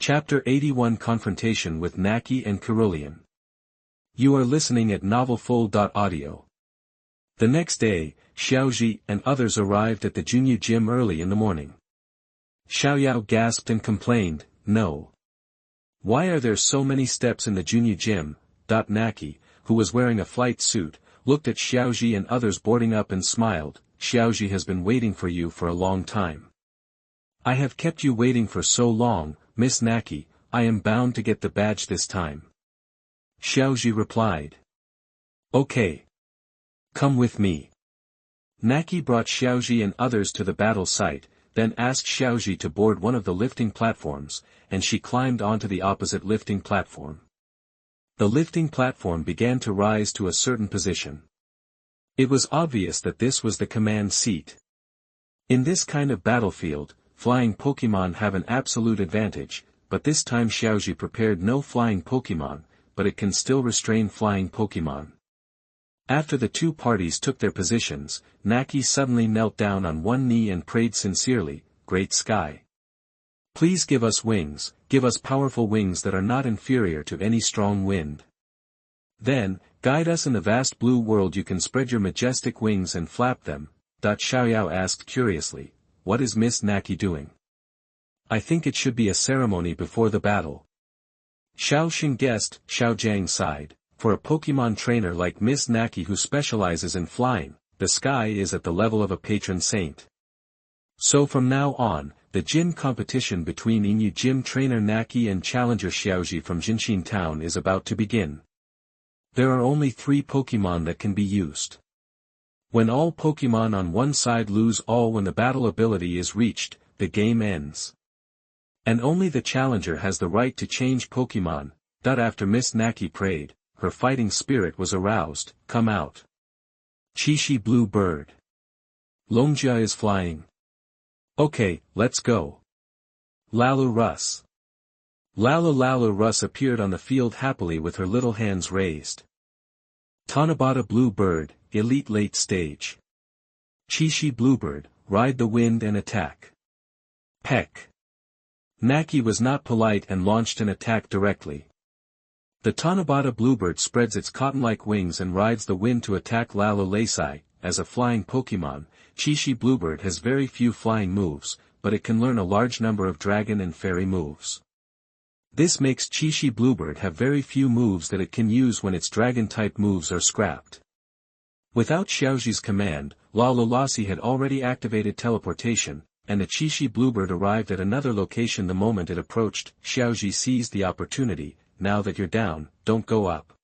Chapter 81 Confrontation with Naqi and Kirulian. You are listening at novelfull.audio. The next day, Xiaoji and others arrived at the junior gym early in the morning. Xiaoyao gasped and complained, "No. Why are there so many steps in the junior gym?" Naqi, who was wearing a flight suit, looked at Xiaoji and others boarding up and smiled. "Xiaoji has been waiting for you for a long time. I have kept you waiting for so long, Miss Naqi. I am bound to get the badge this time." Xiaoji replied. "Okay. Come with me." Naqi brought Xiaoji and others to the battle site, then asked Xiaoji to board one of the lifting platforms, and she climbed onto the opposite lifting platform. The lifting platform began to rise to a certain position. It was obvious that this was the command seat. In this kind of battlefield, flying Pokémon have an absolute advantage, but this time Xiaoji prepared no flying Pokémon, but it can still restrain flying Pokémon. After the two parties took their positions, Naqi suddenly knelt down on one knee and prayed sincerely, "Great Sky. Please give us wings, give us powerful wings that are not inferior to any strong wind. Then, guide us in the vast blue world. You can spread your majestic wings and flap them." Xiaoyao asked curiously, "What is Miss Naqi doing? I think it should be a ceremony before the battle." Xiao Xing guessed. Xiao Jiang sighed. For a Pokémon trainer like Miss Naqi who specializes in flying, the sky is at the level of a patron saint. So from now on, the gym competition between Inyu Gym trainer Naqi and challenger Xiaoji from Jinxin Town is about to begin. There are only 3 Pokémon that can be used. When all Pokémon on one side lose all when the battle ability is reached, the game ends. And only the challenger has the right to change Pokémon. After Miss Naqi prayed, her fighting spirit was aroused. "Come out. Qishi Blue Bird. Longjia is flying. Okay, let's go." Larus. Larus appeared on the field happily with her little hands raised. Tanabata Blue Bird, Elite Late Stage. Qishi Bluebird, ride the wind and attack. Peck. Naqi was not polite and launched an attack directly. The Tanabata Bluebird spreads its cotton-like wings and rides the wind to attack Larus. As a flying Pokémon, Qishi Bluebird has very few flying moves, but it can learn a large number of dragon and fairy moves. This makes Qishi Bluebird have very few moves that it can use when its dragon-type moves are scrapped. Without Xiaoji's command, Larus had already activated teleportation, and the Qishi Bluebird arrived at another location the moment it approached. Xiaoji seized the opportunity. "Now that you're down, don't go up.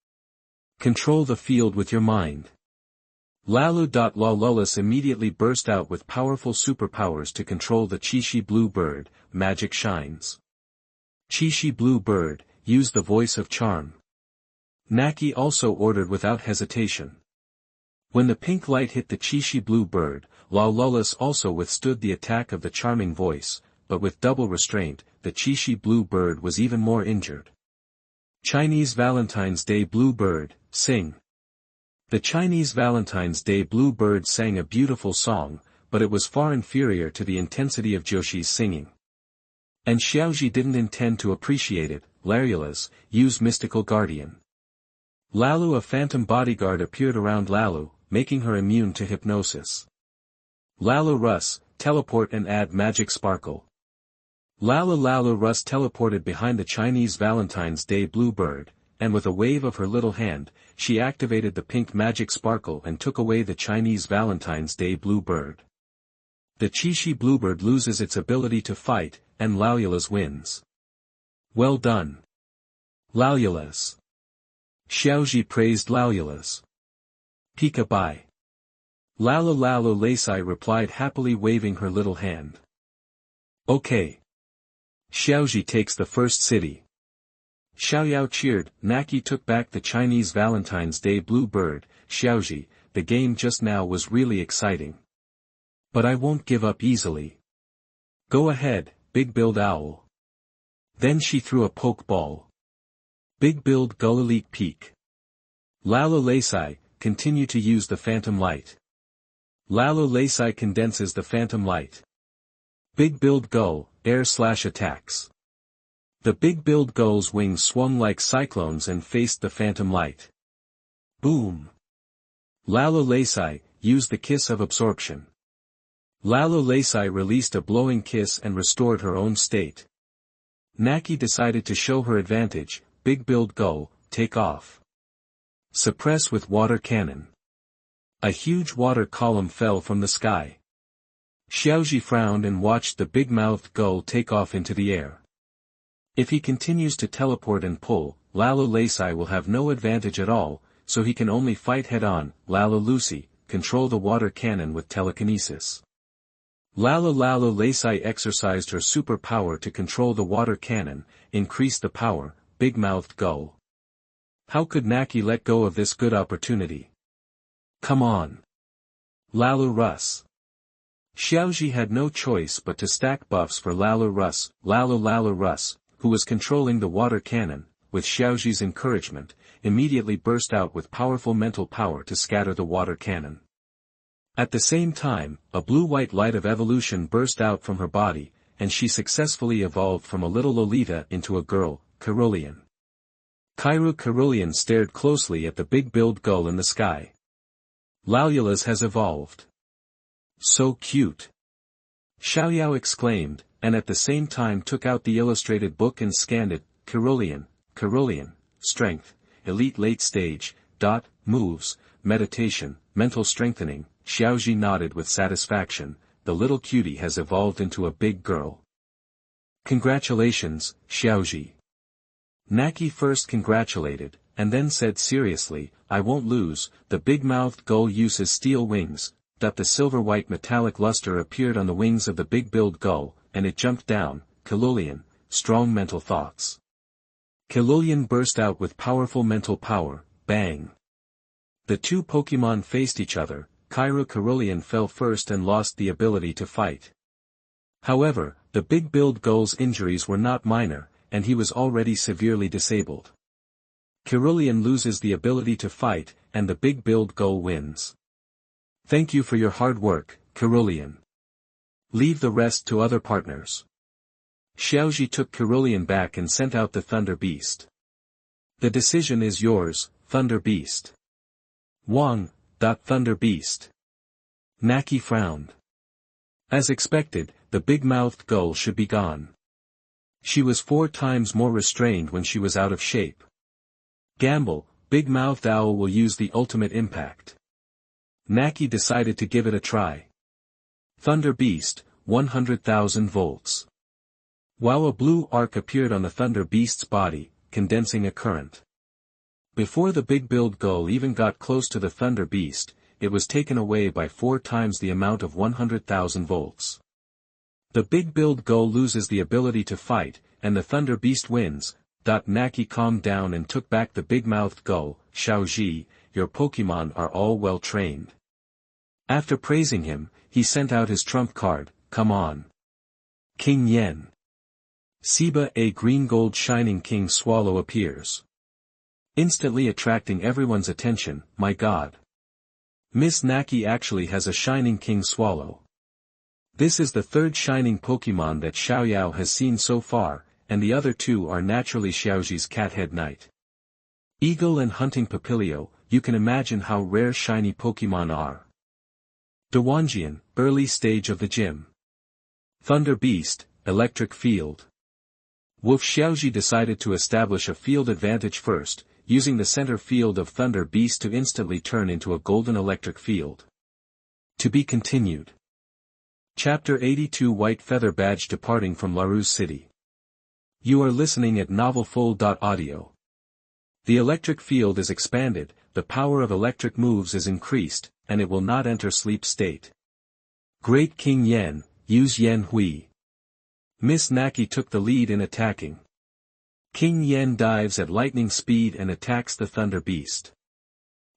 Control the field with your mind." Larus immediately burst out with powerful superpowers to control the Qishi Blue Bird. Magic shines. Qishi Blue Bird, use the voice of charm. Naqi also ordered without hesitation. When the pink light hit the Qishi Blue Bird, Larus also withstood the attack of the charming voice, but with double restraint, the Qishi Blue Bird was even more injured. Chinese Valentine's Day Blue Bird, sing. The Chinese Valentine's Day Blue Bird sang a beautiful song, but it was far inferior to the intensity of Joshi's singing. And Xiaoji didn't intend to appreciate it. Larus, use Mystical Guardian. A phantom bodyguard appeared around Lalu, making her immune to hypnosis. Larus, teleport and add Magic Sparkle. Larus teleported behind the Chinese Valentine's Day Blue Bird, and with a wave of her little hand, she activated the pink Magic Sparkle and took away the Chinese Valentine's Day Blue Bird. The Qishi Bluebird loses its ability to fight, and Larus wins. Well done, Larus. Xiaoji praised Larus. Pika-bye. Larus replied happily waving her little hand. Okay. Xiaoji takes the first city. Xiaoyao cheered. Naqi took back the Chinese Valentine's Day Blue Bird. Xiaoji, the game just now was really exciting. But I won't give up easily. Go ahead, Big Build Owl. Then she threw a poke ball. Big Build Gull Elite Peak. Larus, continue to use the phantom light. Larus condenses the phantom light. Big Build Gull, air/attacks. The big-billed gull's wings swung like cyclones and faced the phantom light. Boom! Lalolacei used the kiss of absorption. Lalolacei released a blowing kiss and restored her own state. Naqi decided to show her advantage. Big-billed gull, take off. Suppress with water cannon. A huge water column fell from the sky. Xiaoji frowned and watched the big-mouthed gull take off into the air. If he continues to teleport and pull, Lalolacei will have no advantage at all, so he can only fight head-on. Lalolucy, control the water cannon with telekinesis. Lalolacei exercised her superpower to control the water cannon, increase the power. Big-mouthed gull. How could Naqi let go of this good opportunity? Come on. Larus. Xiaoji had no choice but to stack buffs for Larus. Larus, who was controlling the water cannon, with Xiaoji's encouragement, immediately burst out with powerful mental power to scatter the water cannon. At the same time, a blue-white light of evolution burst out from her body, and she successfully evolved from a little Lolita into a girl, Kirulian. Kirulian stared closely at the big-billed gull in the sky. Lalula's has evolved. So cute! Xiaoyao exclaimed, and at the same time took out the illustrated book and scanned it. Kirulian, strength, elite late stage, moves, meditation, mental strengthening. Xiaoji nodded with satisfaction. The little cutie has evolved into a big girl. Congratulations, Xiaoji. Naqi first congratulated, and then said seriously, I won't lose. The big-mouthed gull uses steel wings. The silver-white metallic luster appeared on the wings of the big-billed gull, and it jumped down. Kirulian, strong mental thoughts. Kirulian burst out with powerful mental power. Bang! The two Pokémon faced each other. Kirulian fell first and lost the ability to fight. However, the big-billed gull's injuries were not minor, and he was already severely disabled. Kirulian loses the ability to fight, and the big-billed gull wins. Thank you for your hard work, Kirulian. Leave the rest to other partners. Xiaoji took Kirulian back and sent out the Thunder Beast. The decision is yours, Thunder Beast. Wang, Thunder Beast. Naqi frowned. As expected, the big-mouthed gull should be gone. She was 4 times more restrained when she was out of shape. Gamble, big-mouthed owl will use the ultimate impact. Naqi decided to give it a try. Thunder Beast, 100,000 volts. While a blue arc appeared on the Thunder Beast's body, condensing a current. Before the big-billed gull even got close to the Thunder Beast, it was taken away by 4 times the amount of 100,000 volts. The big-billed gull loses the ability to fight, and the Thunder Beast wins. Naqi calmed down and took back the big-mouthed gull. Xiaoji, your Pokémon are all well trained. After praising him, he sent out his trump card. Come on. King Yen. Siba, a green-gold shining king swallow appears. Instantly attracting everyone's attention. My god. Miss Naqi actually has a shining king swallow. This is the 3rd shining Pokémon that Xiaoyao has seen so far, and the other 2 are naturally Xiaoji's Cathead Knight. Eagle and Hunting Papilio, you can imagine how rare shiny Pokémon are. Dewangian, early stage of the gym. Thunder Beast, electric field. Wolf Xiaoji decided to establish a field advantage first, using the center field of Thunder Beast to instantly turn into a golden electric field. To be continued. Chapter 82 White Feather Badge departing from Larus City. You are listening at novelfull.audio. The electric field is expanded, the power of electric moves is increased, and it will not enter sleep state. Great King Yen, use Yen Hui. Miss Naqi took the lead in attacking. King Yen dives at lightning speed and attacks the Thunder Beast.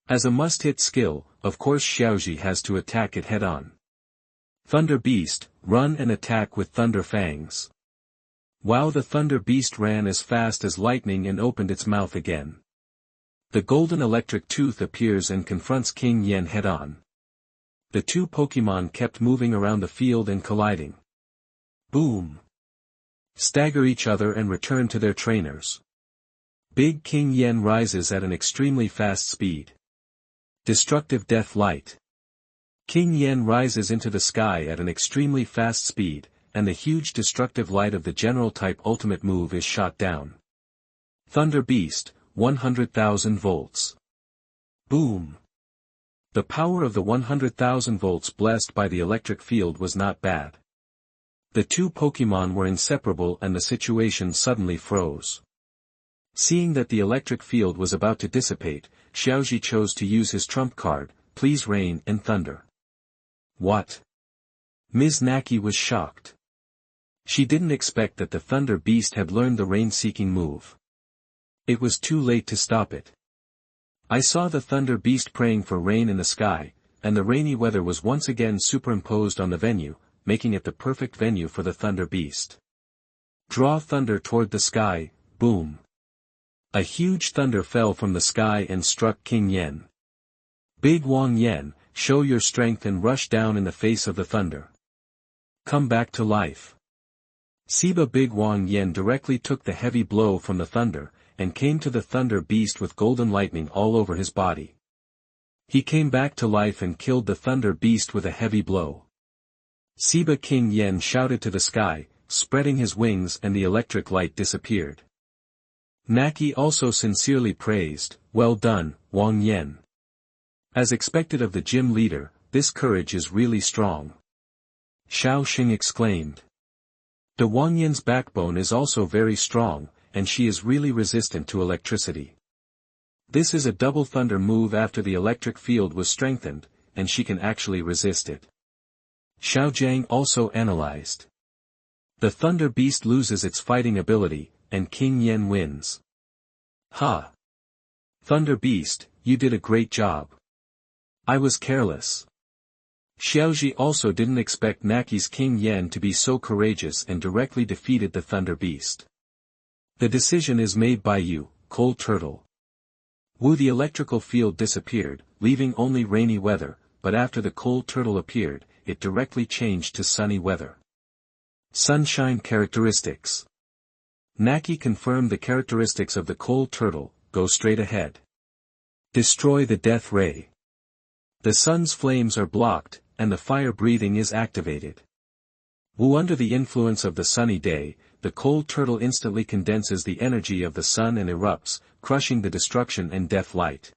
As a must-hit skill, of course Xiaoji has to attack it head-on. Thunder Beast, run and attack with Thunder Fangs. Wow! The Thunder Beast ran as fast as lightning and opened its mouth again. The golden electric tooth appears and confronts King Yen head-on. The 2 Pokémon kept moving around the field and colliding. Boom! stagger each other and return to their trainers. Big King Yen rises at an extremely fast speed. Destructive Death Light. King Yen rises into the sky at an extremely fast speed, and the huge destructive light of the general type ultimate move is shot down. Thunder Beast, 100,000 volts. Boom! The power of the 100,000 volts blessed by the electric field was not bad. The two Pokémon were inseparable and the situation suddenly froze. Seeing that the electric field was about to dissipate, Xiaoji chose to use his trump card, Please Rain and Thunder. What? Ms. Naqi was shocked. She didn't expect that the Thunder Beast had learned the rain-seeking move. It was too late to stop it. I saw the Thunder Beast praying for rain in the sky, and the rainy weather was once again superimposed on the venue, making it the perfect venue for the Thunder Beast. Draw thunder toward the sky, boom. A huge thunder fell from the sky and struck King Yen. Big Wang Yen, show your strength and rush down in the face of the thunder. Come back to life. Siba Big Wang Yen directly took the heavy blow from the thunder, and came to the Thunder Beast with golden lightning all over his body. He came back to life and killed the Thunder Beast with a heavy blow. Siba King Yen shouted to the sky, spreading his wings, and the electric light disappeared. Naqi also sincerely praised, Well done, Wang Yen. As expected of the gym leader, this courage is really strong. Xiao Xing exclaimed. The Wang Yen's backbone is also very strong, and she is really resistant to electricity. This is a double thunder move after the electric field was strengthened, and she can actually resist it. Xiao Jiang also analyzed. The Thunder Beast loses its fighting ability, and King Yen wins. Ha! Thunder Beast, you did a great job. I was careless. Xiaoji also didn't expect Naqi's King Yen to be so courageous and directly defeated the Thunder Beast. The decision is made by you, Cold Turtle. Wu. The electrical field disappeared, leaving only rainy weather, but after the Cold Turtle appeared, it directly changed to sunny weather. Sunshine characteristics. Naqi confirmed the characteristics of the Cold Turtle, go straight ahead. Destroy the Death Ray. The sun's flames are blocked, and the fire breathing is activated. Wu. Under the influence of the sunny day, the Cold Turtle instantly condenses the energy of the sun and erupts, crushing the destruction and death light.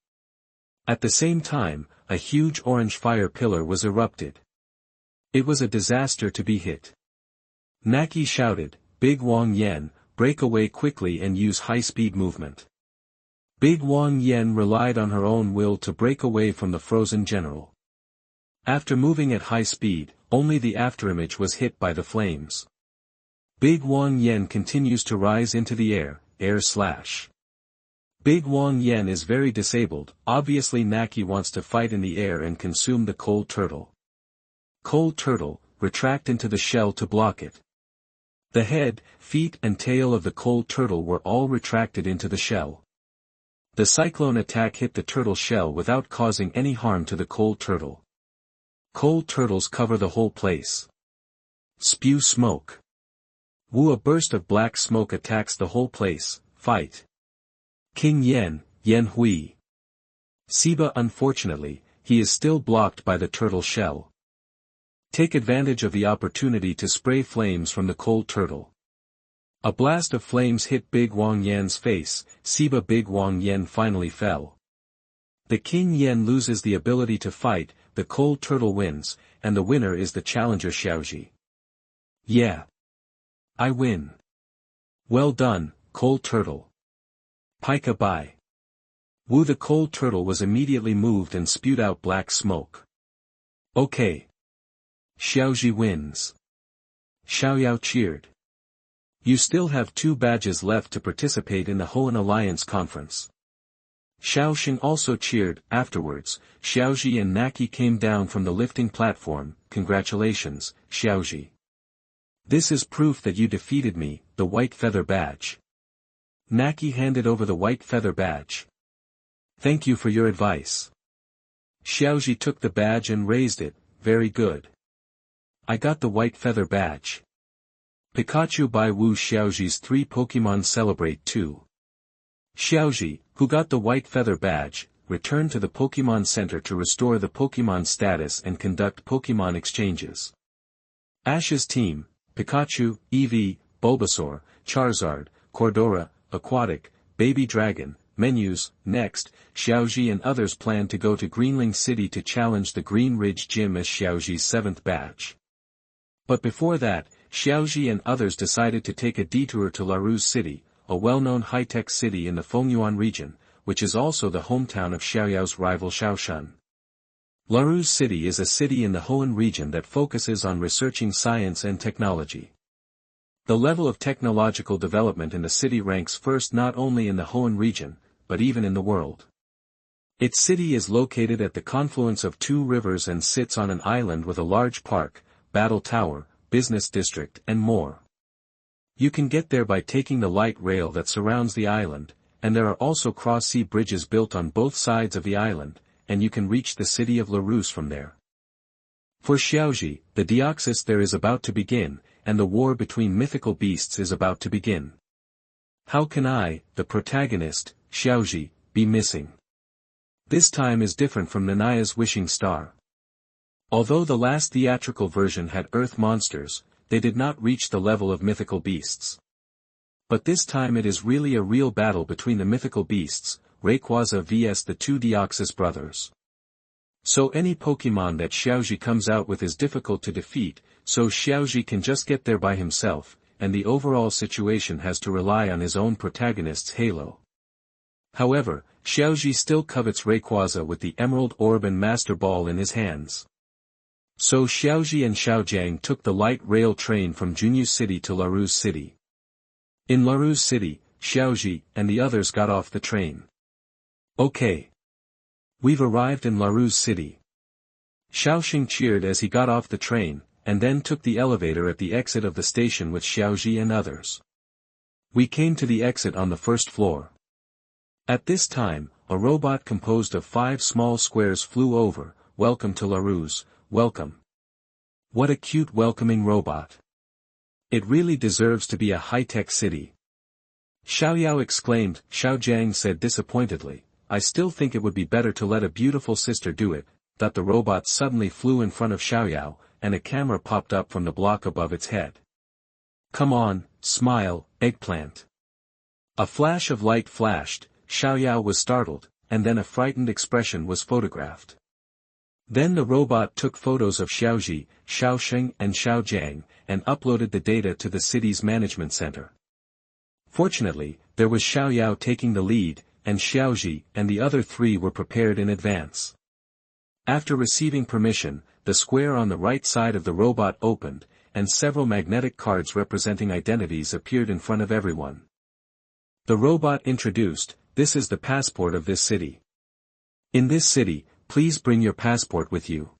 At the same time, a huge orange fire pillar was erupted. It was a disaster to be hit. Naqi shouted, Big Wang Yen, break away quickly and use high-speed movement. Big Wang Yen relied on her own will to break away from the frozen general. After moving at high speed, only the afterimage was hit by the flames. Big Wang Yen continues to rise into the air, air/. Big Wang Yen is very disabled, obviously Naqi wants to fight in the air and consume the Cold Turtle. Cold Turtle, retract into the shell to block it. The head, feet and tail of the Cold Turtle were all retracted into the shell. The cyclone attack hit the turtle shell without causing any harm to the Cold Turtle. Cold Turtles cover the whole place. Spew smoke. Wu. A burst of black smoke attacks the whole place, fight. King Yen, Yen Hui. Siba. Unfortunately, he is still blocked by the turtle shell. Take advantage of the opportunity to spray flames from the Cold Turtle. A blast of flames hit Big Wang Yan's face, Siba. Big Wang Yan finally fell. The King Yen loses the ability to fight, the Cold Turtle wins, and the winner is the challenger Xiaoji. Yeah. I win. Well done, Cold Turtle. Pika bye. Wu. The Cold Turtle was immediately moved and spewed out black smoke. Okay. Xiaoji wins. Xiaoyao cheered. You still have 2 badges left to participate in the Hoenn Alliance conference. Xiao Xing also cheered. Afterwards, Xiaoji and Naqi came down from the lifting platform. Congratulations, Xiaoji. This is proof that you defeated me, the white feather badge. Naqi handed over the white feather badge. Thank you for your advice. Xiaoji took the badge and raised it, very good. I got the white feather badge. Pikachu by Wu Xiaoxi's 3 Pokémon celebrate too. Xiaoxi, who got the white feather badge, returned to the Pokémon Center to restore the Pokémon status and conduct Pokémon exchanges. Ash's team, Pikachu, Eevee, Bulbasaur, Charizard, Cordora, Aquatic, Baby Dragon, Menus, next, Xiaoxi and others plan to go to Greenling City to challenge the Green Ridge Gym as Xiaoxi's 7th batch. But before that, Xiaoxi and others decided to take a detour to Larus City, a well-known high-tech city in the Fengyuan region, which is also the hometown of Xiaoyao's rival Shaoshan. Larus City is a city in the Hoenn region that focuses on researching science and technology. The level of technological development in the city ranks first not only in the Hoenn region, but even in the world. Its city is located at the confluence of 2 rivers and sits on an island with a large park, battle tower, business district and more. You can get there by taking the light rail that surrounds the island, and there are also cross-sea bridges built on both sides of the island, and you can reach the city of Larus from there. For Xiaoxi, the Deoxys there is about to begin, and the war between mythical beasts is about to begin. How can I, the protagonist, Xiaoxi, be missing? This time is different from Nanaya's Wishing Star. Although the last theatrical version had earth monsters, they did not reach the level of mythical beasts. But this time it is really a real battle between the mythical beasts, Rayquaza vs the 2 Deoxys brothers. So any Pokémon that Xiaoxi comes out with is difficult to defeat, so Xiaoxi can just get there by himself, and the overall situation has to rely on his own protagonist's halo. However, Xiaoxi still covets Rayquaza with the Emerald Orb and Master Ball in his hands. So Xiaoxi and Xiaojiang took the light rail train from Junyu City to Larus City. In Larus City, Xiaoxi and the others got off the train. Okay. We've arrived in Larus City. Xiaoxing cheered as he got off the train, and then took the elevator at the exit of the station with Xiaoxi and others. We came to the exit on the 1st floor. At this time, a robot composed of 5 small squares flew over. Welcome to Larus, welcome. What a cute welcoming robot. It really deserves to be a high-tech city. Xiaoyao exclaimed. Xiaojiang said disappointedly, I still think it would be better to let a beautiful sister do it. That the robot suddenly flew in front of Xiaoyao, and a camera popped up from the block above its head. Come on, smile, eggplant. A flash of light flashed, Xiaoyao was startled, and then a frightened expression was photographed. Then the robot took photos of Xiaoxi, Xiaoxing and Xiaojiang, and uploaded the data to the city's management center. Fortunately, there was Xiaoyao taking the lead, and Xiaoxi and the other 3 were prepared in advance. After receiving permission, the square on the right side of the robot opened, and several magnetic cards representing identities appeared in front of everyone. The robot introduced, this is the passport of this city. In this city, please bring your passport with you.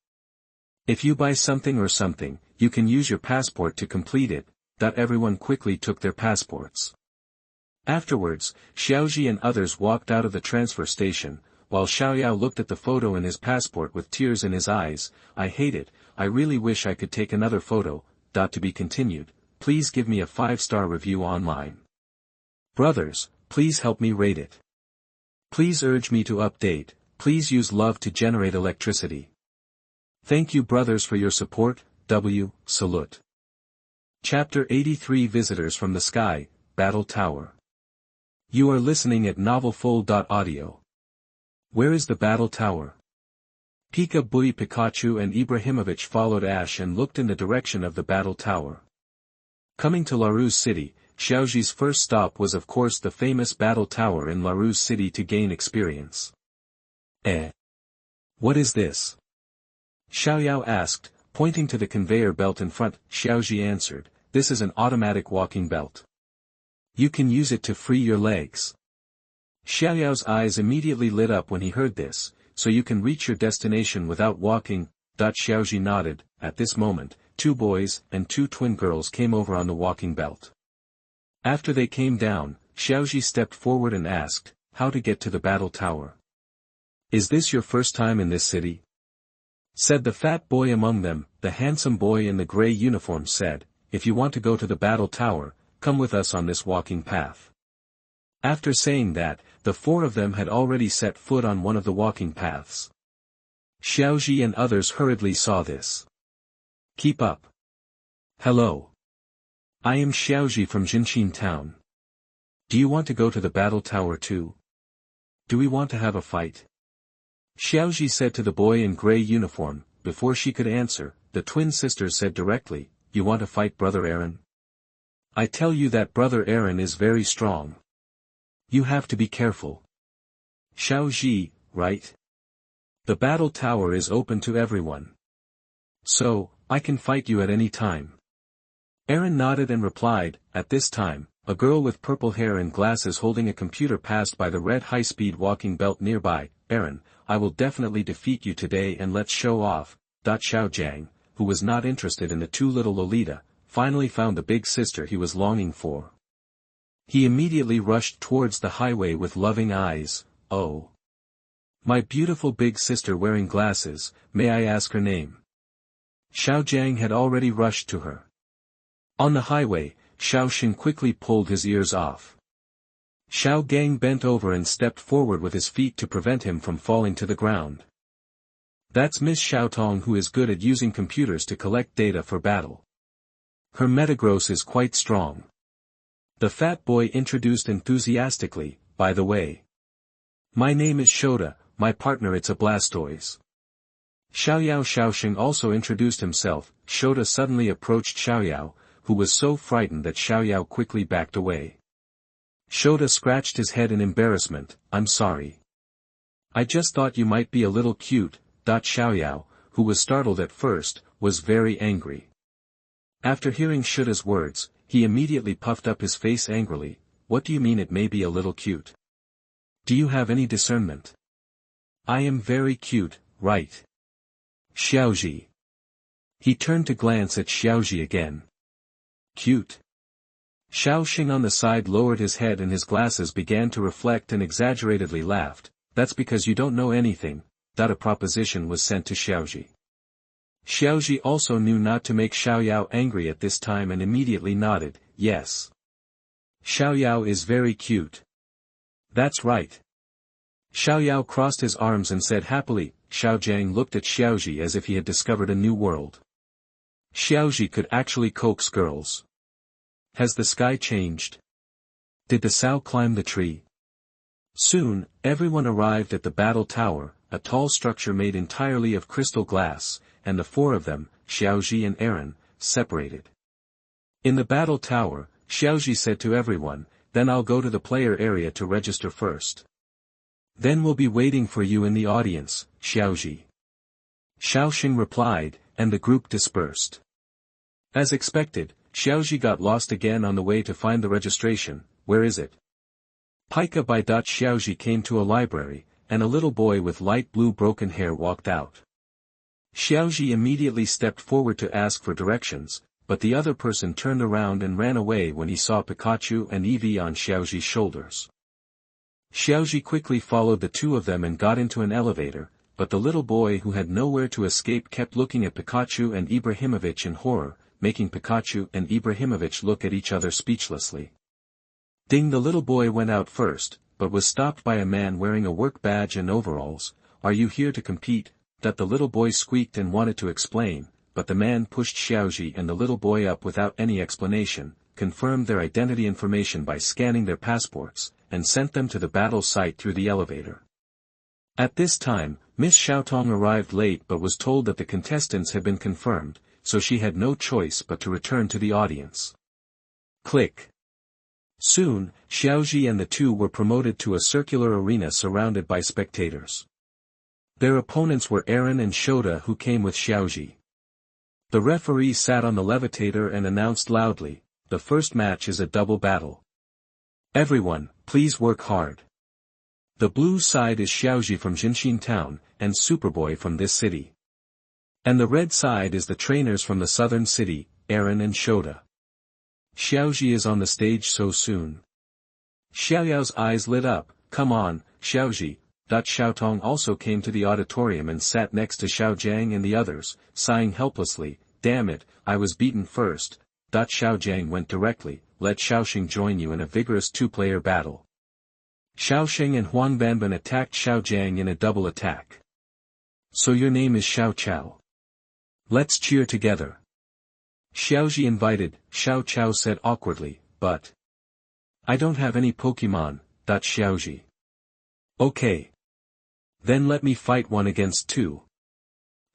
If you buy something or something, you can use your passport to complete it. Everyone quickly took their passports. Afterwards, Xiaoxi and others walked out of the transfer station, while Xiaoyao looked at the photo in his passport with tears in his eyes. I hate it, I really wish I could take another photo. To be continued, please give me a 5-star review online. Brothers, please help me rate it. Please urge me to update, please use love to generate electricity. Thank you brothers for your support. Salute. Chapter 83 Visitors from the Sky, Battle Tower. You are listening at novelfull.audio. Where is the battle tower? Pika Bui Pikachu and Ibrahimovic followed Ash and looked in the direction of the battle tower. Coming to Larus City, Xiaoxi's first stop was of course the famous battle tower in Larus City to gain experience. What is this? Xiaoyao asked, pointing to the conveyor belt in front. Xiaoxi answered, this is an automatic walking belt. You can use it to free your legs. Xiaoyao's eyes immediately lit up when he heard this, so you can reach your destination without walking. Xiaoxi nodded. At this moment, 2 boys and 2 twin girls came over on the walking belt. After they came down, Xiaoxi stepped forward and asked, how to get to the battle tower? Is this your first time in this city? Said the fat boy among them. The handsome boy in the gray uniform said, if you want to go to the battle tower, come with us on this walking path. After saying that, the four of them had already set foot on one of the walking paths. Xiaozhi and others hurriedly saw this. Keep up. Hello. I am Xiaozhi from Jinshin town. Do you want to go to the battle tower too? Do we want to have a fight? Xiaozhi said to the boy in gray uniform. Before she could answer, the twin sisters said directly, You want to fight Brother Aaron? I tell you that Brother Aaron is very strong. You have to be careful. Xiaozhi, right? The battle tower is open to everyone. So, I can fight you at any time. Aaron nodded and replied. At this time, a girl with purple hair and glasses holding a computer passed by the red high-speed walking belt nearby. Aaron, I will definitely defeat you today and let's show off. Xiaojiang, who was not interested in the too little Lolita, finally found the big sister he was longing for. He immediately rushed towards the highway with loving eyes. Oh. My beautiful big sister wearing glasses, may I ask her name? Xiaojiang had already rushed to her. On the highway, Xiaoxin quickly pulled his ears off. Xiaogang bent over and stepped forward with his feet to prevent him from falling to the ground. That's Miss Xiaotong, who is good at using computers to collect data for battle. Her metagross is quite strong. The fat boy introduced enthusiastically. By the way. My name is Shota, my partner it's a Blastoise. Xiaoyao Xiaoxing also introduced himself. Shota suddenly approached Xiaoyao, who was so frightened that Xiaoyao quickly backed away. Shota scratched his head in embarrassment. I'm sorry. I just thought you might be a little cute. Xiaoyao, who was startled at first, was very angry. After hearing Shota's words, he immediately puffed up his face angrily. What do you mean it may be a little cute? Do you have any discernment? I am very cute, right? Xiaozhi. He turned to glance at Xiaozhi again. Cute. Xiaoxing on the side lowered his head and his glasses began to reflect and exaggeratedly laughed. That's because you don't know anything. A proposition was sent to Xiaozhi. Xiaozhi also knew not to make Xiaoyao angry at this time and immediately nodded, yes. Xiaoyao is very cute. That's right. Xiaoyao crossed his arms and said happily. Xiaojiang looked at Xiaozhi as if he had discovered a new world. Xiaozhi could actually coax girls. Has the sky changed? Did the sow climb the tree? Soon, everyone arrived at the battle tower, a tall structure made entirely of crystal glass, and the four of them, Xiaozhi and Aaron, separated. In the battle tower, Xiaozhi said to everyone, Then I'll go to the player area to register first. Then we'll be waiting for you in the audience, Xiaozhi. Xiaoxing replied, and the group dispersed. As expected, Xiaozhi got lost again on the way to find the registration. Where is it? Pika by Xiaozhi came to a library, and a little boy with light blue broken hair walked out. Xiaozhi immediately stepped forward to ask for directions, but the other person turned around and ran away when he saw Pikachu and Eevee on Xiaozhi's shoulders. Xiaozhi quickly followed the two of them and got into an elevator, but the little boy who had nowhere to escape kept looking at Pikachu and Ibrahimovic in horror, making Pikachu and Ibrahimovic look at each other speechlessly. Ding! The little boy went out first, but was stopped by a man wearing a work badge and overalls. Are you here to compete? That the little boy squeaked and wanted to explain, but the man pushed Xiaozhi and the little boy up without any explanation, confirmed their identity information by scanning their passports, and sent them to the battle site through the elevator. At this time, Miss Xiaotong arrived late but was told that the contestants had been confirmed, so she had no choice but to return to the audience. Click. Soon, Xiaozhi and the two were promoted to a circular arena surrounded by spectators. Their opponents were Aaron and Shota, who came with Xiaozhi. The referee sat on the levitator and announced loudly, the first match is a double battle. Everyone, please work hard. The blue side is Xiaozhi from Jinshin town, and Superboy from this city. And the red side is the trainers from the southern city, Aaron and Shota. Xiaozhi is on the stage so soon. Xiaoyao's eyes lit up. Come on, Xiaozhi. Xiaotong also came to the auditorium and sat next to Xiaojiang and the others, sighing helplessly. Damn it, I was beaten first. Xiaojiang went directly, let Xiaoxing join you in a vigorous two-player battle. Xiaoxing and Huanbanban attacked Xiaojiang in a double attack. So your name is Xiao Chao. Let's cheer together. Xiaoji invited, Xiao Chao said awkwardly, but I don't have any Pokémon, Xiaoji. Okay. Then let me fight one against two.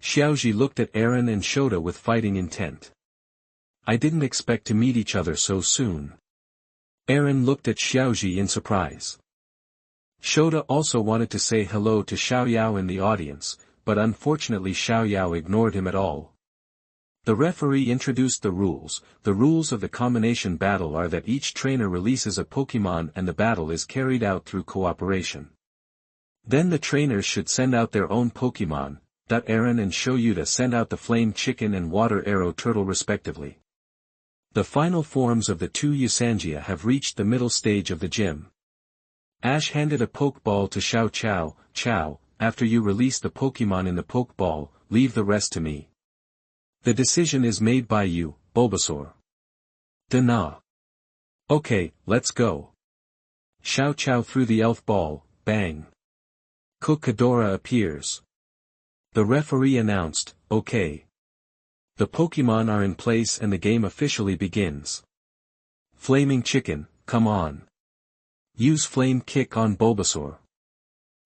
Xiaoji looked at Aaron and Shota with fighting intent. I didn't expect to meet each other so soon. Aaron looked at Xiaoji in surprise. Shota also wanted to say hello to Xiaoyao in the audience, but unfortunately Xiaoyao ignored him at all. The referee introduced the rules. The rules of the combination battle are that each trainer releases a Pokémon and the battle is carried out through cooperation. Then the trainers should send out their own Pokémon. Aaron and Shoyuta send out the Flame Chicken and Water Arrow Turtle respectively. The final forms of the two Usangia have reached the middle stage of the gym. Ash handed a Pokeball to Xiao Chao. Chao, after you release the Pokémon in the Pokeball, leave the rest to me. The decision is made by you, Bulbasaur. Dana. Okay, let's go. Xiao Chao threw the elf ball, bang. Kukadora appears. The referee announced, okay. The Pokémon are in place and the game officially begins. Flaming Chicken, come on. Use Flame Kick on Bulbasaur.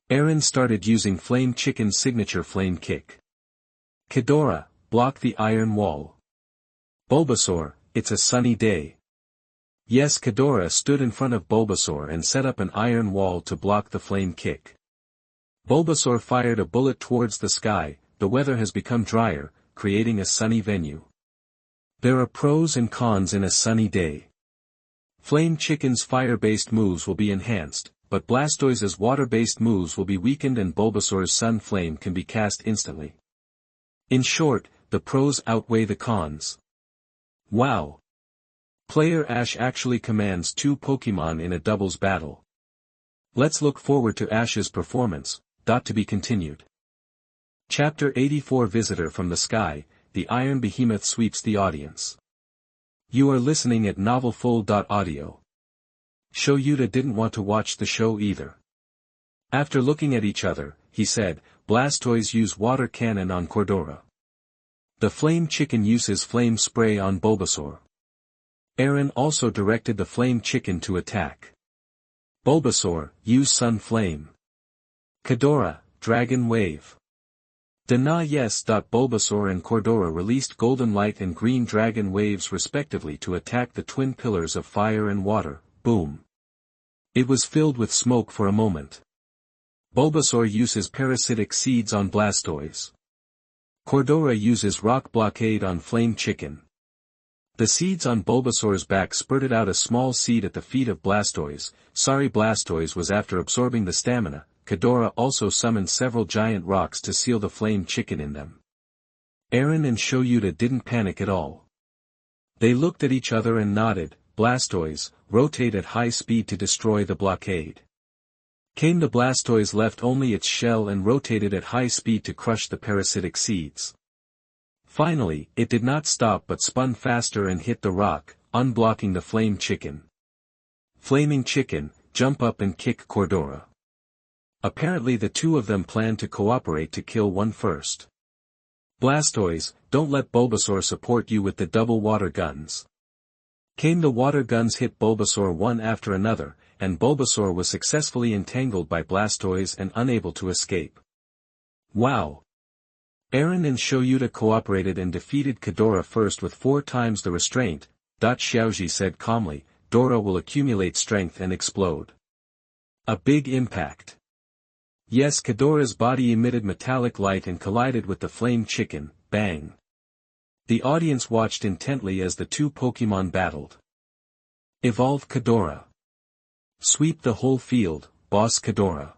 Aaron started using Flame Chicken's signature Flame Kick. Kadora, block the iron wall. Bulbasaur, it's a sunny day. Yes, Kadora stood in front of Bulbasaur and set up an iron wall to block the Flame Kick. Bulbasaur fired a bullet towards the sky. The weather has become drier, creating a sunny venue. There are pros and cons in a sunny day. Flame Chicken's fire-based moves will be enhanced, but Blastoise's water-based moves will be weakened and Bulbasaur's Sun Flame can be cast instantly. In short, the pros outweigh the cons. Wow! Player Ash actually commands two Pokémon in a doubles battle. Let's look forward to Ash's performance. To be continued. Chapter 84 Visitor from the Sky, the Iron Behemoth sweeps the audience. You are listening at novelfull.audio. Shoyuta didn't want to watch the show either. After looking at each other, he said, Blastoise use Water Cannon on Cordora. The Flame Chicken uses Flame Spray on Bulbasaur. Aaron also directed the Flame Chicken to attack. Bulbasaur, use Sun Flame. Kadora, Dragon Wave. Dana yes. Bulbasaur and Cordora released Golden Light and Green Dragon Waves respectively to attack the twin pillars of fire and water, boom. It was filled with smoke for a moment. Bulbasaur uses Parasitic Seeds on Blastoise. Cordora uses Rock Blockade on Flame Chicken. The seeds on Bulbasaur's back spurted out a small seed at the feet of Blastoise. Blastoise was after absorbing the stamina. Kadora also summoned several giant rocks to seal the Flame Chicken in them. Aaron and Shoyuta didn't panic at all. They looked at each other and nodded. Blastoise, rotate at high speed to destroy the blockade. Came the Blastoise left only its shell and rotated at high speed to crush the parasitic seeds. Finally, it did not stop but spun faster and hit the rock, unblocking the Flame Chicken. Flaming Chicken, jump up and kick Cordora. Apparently the two of them planned to cooperate to kill one first. Blastoise, don't let Bulbasaur support you with the double water guns. Came the water guns hit Bulbasaur one after another, and Bulbasaur was successfully entangled by Blastoise and unable to escape. Wow! Aaron and Shoyuta cooperated and defeated Kadora first with 4 times the restraint. Xiaoji said calmly, Dora will accumulate strength and explode. A big impact. Yes, Kadora's body emitted metallic light and collided with the Flame Chicken, bang. The audience watched intently as the two Pokémon battled. Evolve Kadora. Sweep the whole field, Boss Kadora.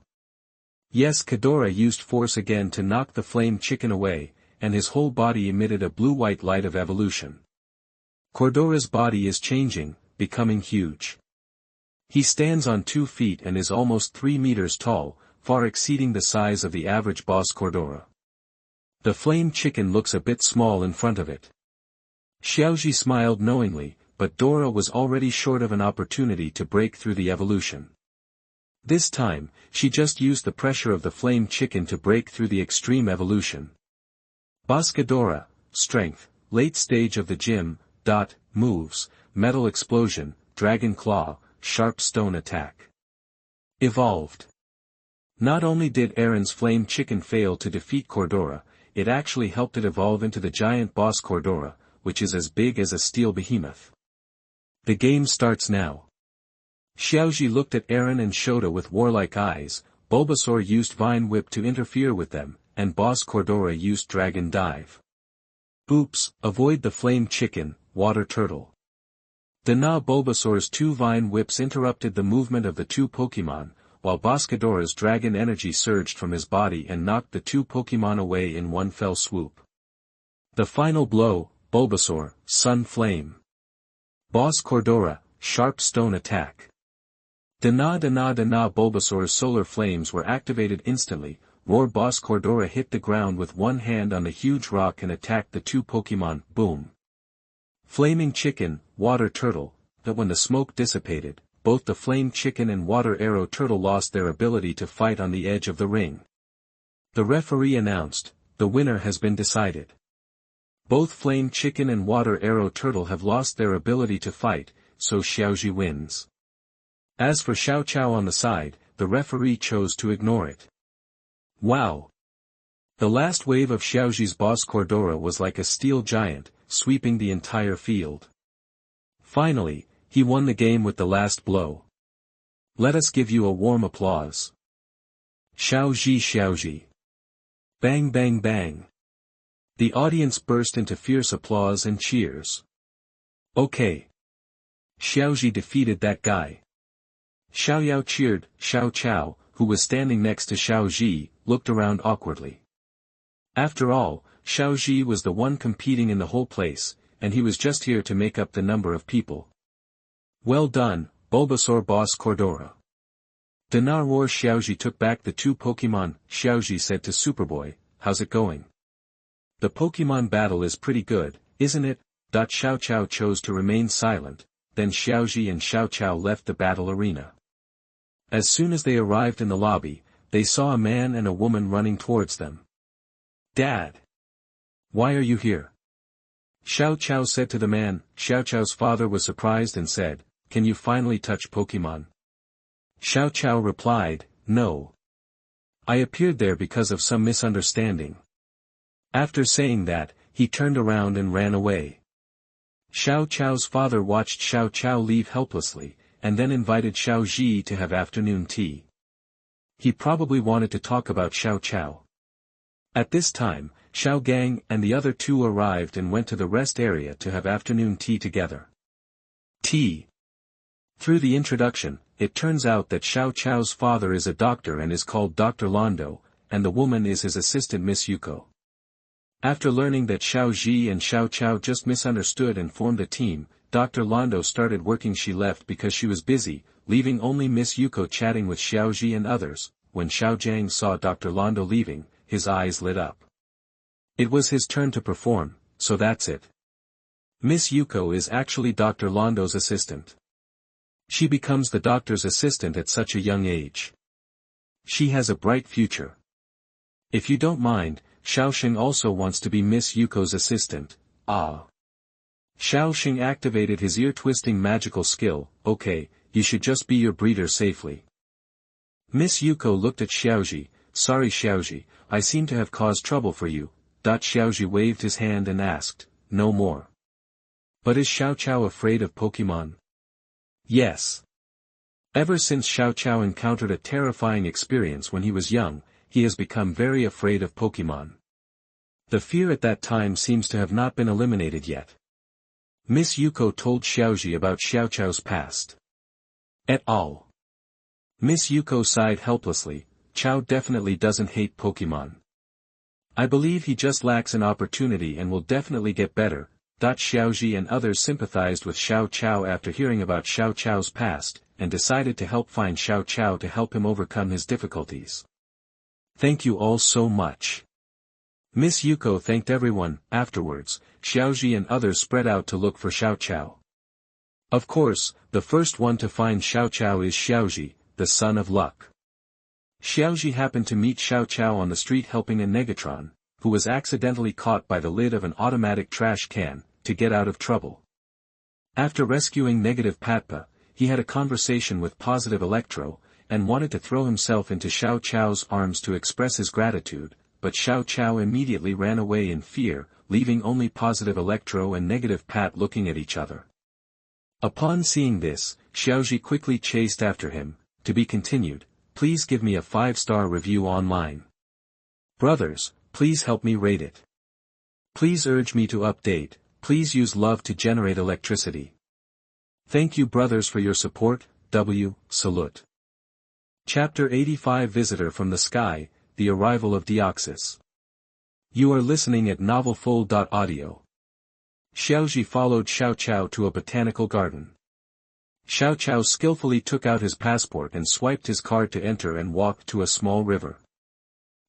Yes, Kadora used force again to knock the Flame Chicken away, and his whole body emitted a blue-white light of evolution. Cordora's body is changing, becoming huge. He stands on 2 feet and is almost 3 meters tall, far exceeding the size of the average boss Cordora. The Flame Chicken looks a bit small in front of it. Xiaoji smiled knowingly, but Dora was already short of an opportunity to break through the evolution. This time, she just used the pressure of the flame chicken to break through the extreme evolution. Boscadora, strength, late stage of the gym, moves, metal explosion, dragon claw, sharp stone attack. Evolved. Not only did Aaron's flame chicken fail to defeat Cordora, it actually helped it evolve into the giant boss Cordora, which is as big as a steel behemoth. The game starts now. Xiaoji looked at Aaron and Shota with warlike eyes. Bulbasaur used Vine Whip to interfere with them, and Boss Cordora used Dragon Dive. Oops, avoid the flame chicken, water turtle. Bulbasaur's two Vine Whips interrupted the movement of the two Pokémon, while Boscadora's dragon energy surged from his body and knocked the two Pokémon away in one fell swoop. The final blow, Bulbasaur, Sun Flame. Boss Cordora, Sharp Stone Attack. Bulbasaur's solar flames were activated instantly. Roar. Boss Cordora hit the ground with one hand on the huge rock and attacked the two Pokémon. Boom. Flaming Chicken, Water Turtle. But when the smoke dissipated, both the Flame Chicken and Water Arrow Turtle lost their ability to fight on the edge of the ring. The referee announced, the winner has been decided. Both Flame Chicken and Water Arrow Turtle have lost their ability to fight, so Xiaoji wins. As for Xiao Chao on the side, the referee chose to ignore it. Wow! The last wave of Xiaoji's boss Cordora was like a steel giant, sweeping the entire field. Finally, he won the game with the last blow. Let us give you a warm applause. Xiaoji Xiaoji. Bang bang bang. The audience burst into fierce applause and cheers. Okay. Xiaoji defeated that guy. Xiaoyao cheered. Xiao Chao, who was standing next to Xiaoji, looked around awkwardly. After all, Xiaoji was the one competing in the whole place, and he was just here to make up the number of people. Well done, Bulbasaur boss Cordora. War. Xiaoji took back the two Pokémon. Xiaoji said to Superboy, how's it going? The Pokémon battle is pretty good, isn't it? Xiao Chao chose to remain silent, then Xiaoji and Xiao Chao left the battle arena. As soon as they arrived in the lobby, they saw a man and a woman running towards them. Dad! Why are you here? Xiao Chao said to the man. Xiao Chao's father was surprised and said, can you finally touch Pokémon? Xiao Chao replied, no. I appeared there because of some misunderstanding. After saying that, he turned around and ran away. Xiao Chao's father watched Xiao Chao leave helplessly, and then invited Xiaoji to have afternoon tea. He probably wanted to talk about Xiao Chao. At this time, Xiao Gang and the other two arrived and went to the rest area to have afternoon tea together. Tea. Through the introduction, it turns out that Xiao Chao's father is a doctor and is called Dr. Londo, and the woman is his assistant Miss Yuko. After learning that Xiaoji and Xiao Chao just misunderstood and formed a team, Dr. Londo started working. She left because she was busy, leaving only Miss Yuko chatting with Xiaoji and others. When Xiao Jiang saw Dr. Londo leaving, his eyes lit up. It was his turn to perform, so that's it. Miss Yuko is actually Dr. Londo's assistant. She becomes the doctor's assistant at such a young age. She has a bright future. If you don't mind, Xiaoxing also wants to be Miss Yuko's assistant. Ah. Xiaoxing activated his ear-twisting magical skill. Okay, you should just be your breeder safely. Miss Yuko looked at Xiaoji. Sorry Xiaoji, I seem to have caused trouble for you. Xiaoji waved his hand and asked, no more. But is Xiao Chao afraid of Pokémon? Yes. Ever since Xiao Chao encountered a terrifying experience when he was young, he has become very afraid of Pokémon. The fear at that time seems to have not been eliminated yet. Miss Yuko told Xiaoji about Xiao Chao's past. Et al. Miss Yuko sighed helplessly. Chao definitely doesn't hate Pokémon. I believe he just lacks an opportunity and will definitely get better. Xiaoji and others sympathized with Xiao Chao after hearing about Xiao Chao's past, and decided to help find Xiao Chao to help him overcome his difficulties. Thank you all so much. Miss Yuko thanked everyone. Afterwards, Xiaoji and others spread out to look for Xiao Qiao. Of course, the first one to find Xiao Qiao is Xiaoji, the son of luck. Xiaoji happened to meet Xiao Qiao on the street helping a Negatron, who was accidentally caught by the lid of an automatic trash can, to get out of trouble. After rescuing Negative Patpa, he had a conversation with Positive Electro, and wanted to throw himself into Xiao Qiao's arms to express his gratitude, but Xiao Qiao immediately ran away in fear, leaving only Positive Electro and Negative Pat looking at each other. Upon seeing this, Xiaoji quickly chased after him. To be continued. Please give me a 5-star review online. Brothers, please help me rate it. Please urge me to update. Please use love to generate electricity. Thank you brothers for your support. Salute. Chapter 85 Visitor from the Sky, The Arrival of Deoxys. You are listening at novelfull.audio. Xiaoji followed Xiao Qiao to a botanical garden. Xiao Qiao skillfully took out his passport and swiped his card to enter and walked to a small river.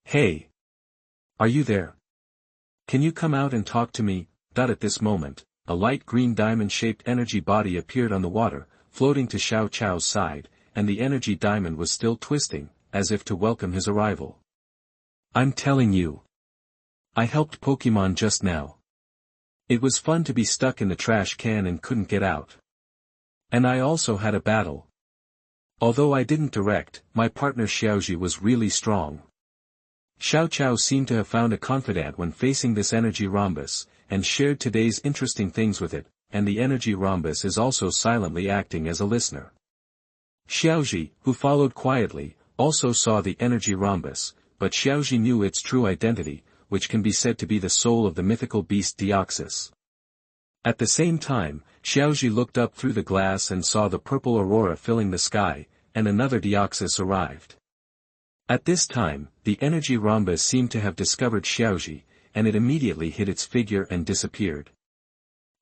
Hey! Are you there? Can you come out and talk to me? At this moment, a light green diamond-shaped energy body appeared on the water, floating to Xiao Qiao's side, and the energy diamond was still twisting, as if to welcome his arrival. I'm telling you. I helped Pokémon just now. It was fun to be stuck in the trash can and couldn't get out. And I also had a battle. Although I didn't direct, my partner Xiaoji was really strong. Xiao Qiao seemed to have found a confidant when facing this energy rhombus, and shared today's interesting things with it, and the energy rhombus is also silently acting as a listener. Xiaoji, who followed quietly, also saw the energy rhombus, but Xiaoji knew its true identity, which can be said to be the soul of the mythical beast Deoxys. At the same time, Xiaoji looked up through the glass and saw the purple aurora filling the sky, and another Deoxys arrived. At this time, the energy rhombus seemed to have discovered Xiaoji, and it immediately hit its figure and disappeared.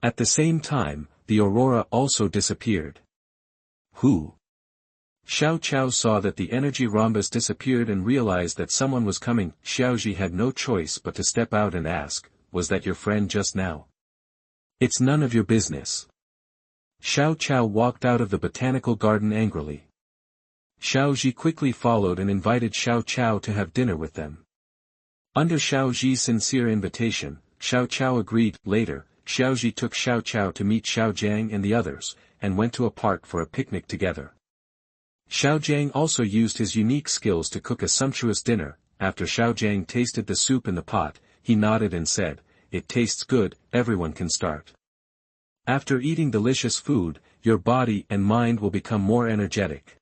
At the same time, the aurora also disappeared. Who? Xiao Qiao saw that the energy rhombus disappeared and realized that someone was coming. Xiaoji had no choice but to step out and ask, "Was that your friend just now?" "It's none of your business." Xiao Qiao walked out of the botanical garden angrily. Xiaoji quickly followed and invited Xiao Qiao to have dinner with them. Under Xiaoji's sincere invitation, Xiao Qiao agreed. Later, Xiaoji took Xiao Qiao to meet Xiao Jiang and the others, and went to a park for a picnic together. Xiao Jiang also used his unique skills to cook a sumptuous dinner. After Xiao Jiang tasted the soup in the pot, he nodded and said, "It tastes good, everyone can start." After eating delicious food, your body and mind will become more energetic.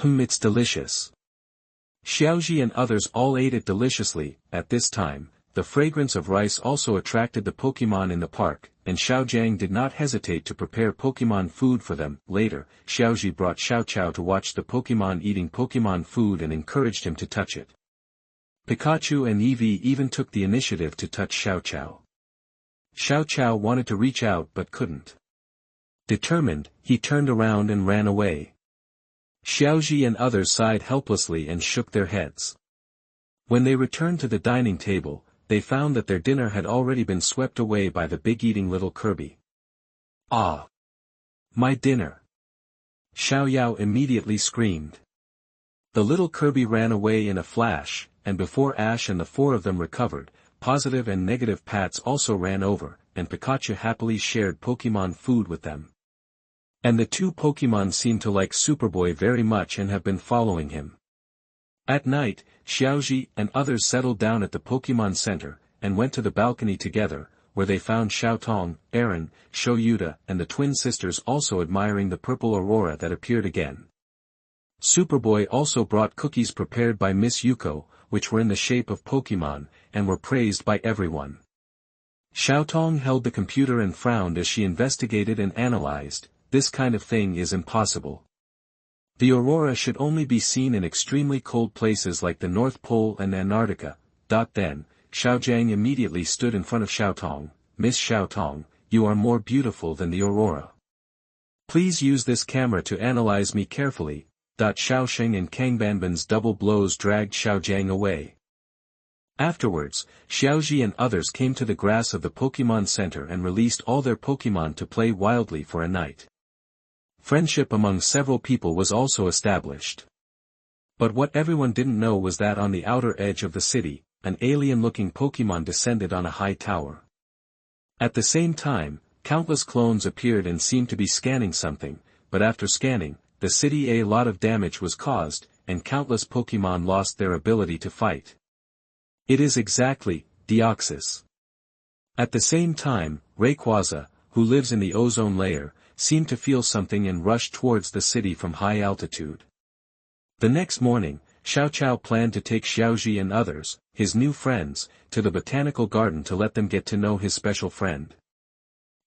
It's delicious. Xiaoji and others all ate it deliciously. At this time, the fragrance of rice also attracted the Pokémon in the park, and Xiao Jiang did not hesitate to prepare Pokémon food for them. Later, Xiaoji brought Xiao Qiao to watch the Pokémon eating Pokémon food and encouraged him to touch it. Pikachu and Eevee even took the initiative to touch Xiao Qiao. Xiao Qiao wanted to reach out but couldn't. Determined, he turned around and ran away. Xiaoji and others sighed helplessly and shook their heads. When they returned to the dining table, they found that their dinner had already been swept away by the big-eating little Kirby. "Ah! My dinner!" Xiao Yao immediately screamed. The little Kirby ran away in a flash, and before Ash and the four of them recovered, Positive and Negative Pats also ran over, and Pikachu happily shared Pokémon food with them. And the two Pokémon seem to like Superboy very much and have been following him. At night, Xiaoji and others settled down at the Pokémon Center, and went to the balcony together, where they found Xiaotong, Aaron, Shoyuta and the twin sisters also admiring the purple aurora that appeared again. Superboy also brought cookies prepared by Miss Yuko, which were in the shape of Pokémon, and were praised by everyone. Xiaotong held the computer and frowned as she investigated and analyzed. This kind of thing is impossible. The aurora should only be seen in extremely cold places like the North Pole and Antarctica. Then, Xiaojiang immediately stood in front of Xiaotong. "Miss Xiaotong, you are more beautiful than the aurora. Please use this camera to analyze me carefully." Xiaosheng and Kangbanban's double blows dragged Xiaojiang away. Afterwards, Xiaoji and others came to the grass of the Pokémon Center and released all their Pokémon to play wildly for a night. Friendship among several people was also established. But what everyone didn't know was that on the outer edge of the city, an alien-looking Pokémon descended on a high tower. At the same time, countless clones appeared and seemed to be scanning something, but after scanning, the city a lot of damage was caused, and countless Pokémon lost their ability to fight. It is exactly, Deoxys. At the same time, Rayquaza, who lives in the ozone layer, seemed to feel something and rushed towards the city from high altitude. The next morning, Xiao Chao planned to take Xiaoji and others, his new friends, to the botanical garden to let them get to know his special friend.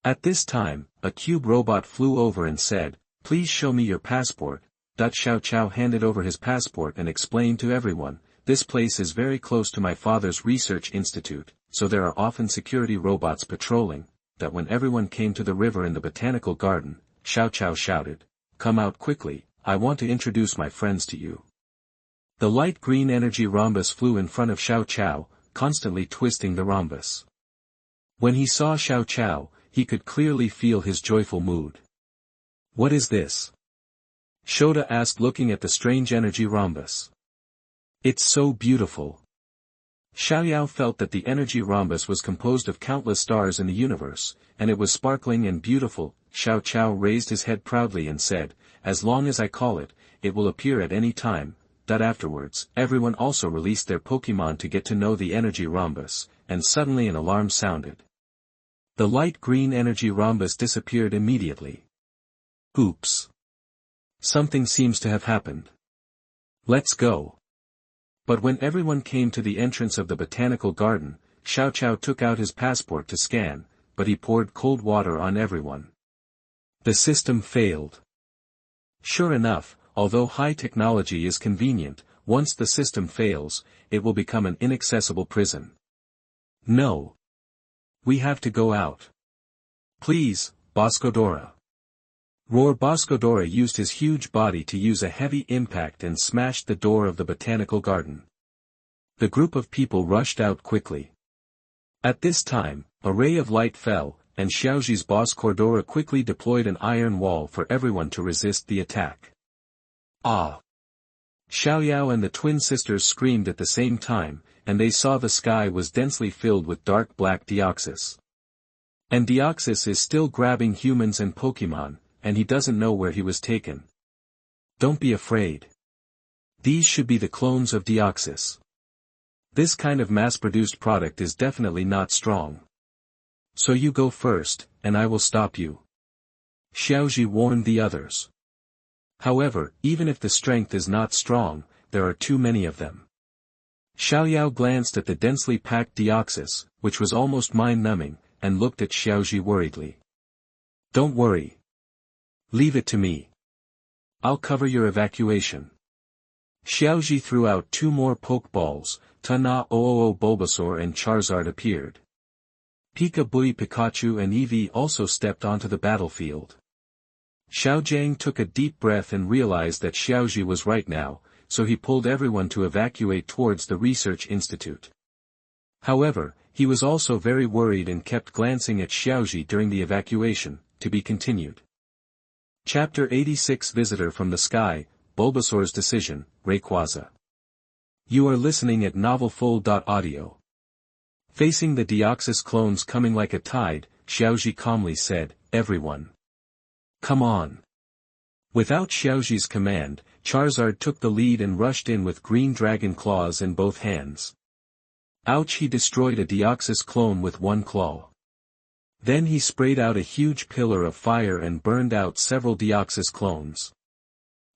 At this time, a cube robot flew over and said, "Please show me your passport." Xiao Chao handed over his passport and explained to everyone, "This place is very close to my father's research institute, so there are often security robots patrolling." That when everyone came to the river in the botanical garden, Xiao Chao shouted, "Come out quickly, I want to introduce my friends to you." The light green energy rhombus flew in front of Xiao Chao, constantly twisting the rhombus. When he saw Xiao Chao, he could clearly feel his joyful mood. "What is this?" Shota asked, looking at the strange energy rhombus. "It's so beautiful." Xiaoyao felt that the energy rhombus was composed of countless stars in the universe, and it was sparkling and beautiful. Xiao Chao raised his head proudly and said, "As long as I call it, it will appear at any time." Afterwards, everyone also released their Pokémon to get to know the energy rhombus, and suddenly an alarm sounded. The light green energy rhombus disappeared immediately. Oops! Something seems to have happened. Let's go. But when everyone came to the entrance of the botanical garden, Xiao Chao took out his passport to scan, but he poured cold water on everyone. The system failed. Sure enough, although high technology is convenient, once the system fails, it will become an inaccessible prison. No. We have to go out. Please, Boscodora. Roar! Boscodora used his huge body to use a heavy impact and smashed the door of the botanical garden. The group of people rushed out quickly. At this time, a ray of light fell, and Xiaoji's Boscodora quickly deployed an iron wall for everyone to resist the attack. Ah! Xiaoyao and the twin sisters screamed at the same time, and they saw the sky was densely filled with dark black Deoxys. And Deoxys is still grabbing humans and Pokémon, and he doesn't know where he was taken. Don't be afraid. These should be the clones of Deoxys. This kind of mass-produced product is definitely not strong. So you go first, and I will stop you. Xiaoji warned the others. However, even if the strength is not strong, there are too many of them. Xiaoyao glanced at the densely packed Deoxys, which was almost mind-numbing, and looked at Xiaoji worriedly. Don't worry. Leave it to me. I'll cover your evacuation. Xiaoji threw out 2 more Pokeballs. Tana-Oo Bulbasaur and Charizard appeared. Pika-Bui Pikachu and Eevee also stepped onto the battlefield. Xiaojiang took a deep breath and realized that Xiaoji was right now, so he pulled everyone to evacuate towards the research institute. However, he was also very worried and kept glancing at Xiaoji during the evacuation. To be continued. Chapter 86 Visitor from the Sky, Bulbasaur's Decision, Rayquaza. You are listening at novelfull.audio. Facing the Deoxys clones coming like a tide, Xiaoji calmly said, "Everyone. Come on." Without Xiaoji's command, Charizard took the lead and rushed in with green dragon claws in both hands. Ouch! He destroyed a Deoxys clone with one claw. Then he sprayed out a huge pillar of fire and burned out several Deoxys clones.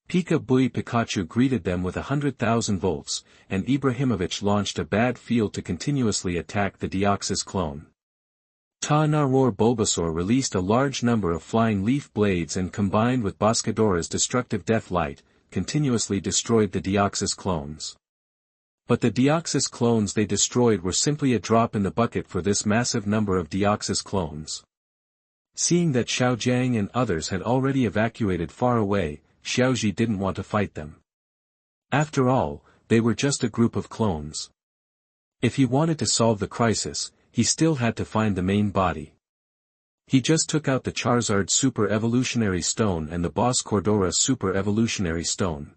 Pika-Bui Pikachu greeted them with 100,000 volts, and Ibrahimovic launched a bad field to continuously attack the Deoxys clone. Ta-Na-Roar Bulbasaur released a large number of flying leaf blades and combined with Boscadora's destructive death light, continuously destroyed the Deoxys clones. But the Deoxys clones they destroyed were simply a drop in the bucket for this massive number of Deoxys clones. Seeing that Xiaojiang and others had already evacuated far away, Xiaoji didn't want to fight them. After all, they were just a group of clones. If he wanted to solve the crisis, he still had to find the main body. He just took out the Charizard Super Evolutionary Stone and the Boss Cordora Super Evolutionary Stone.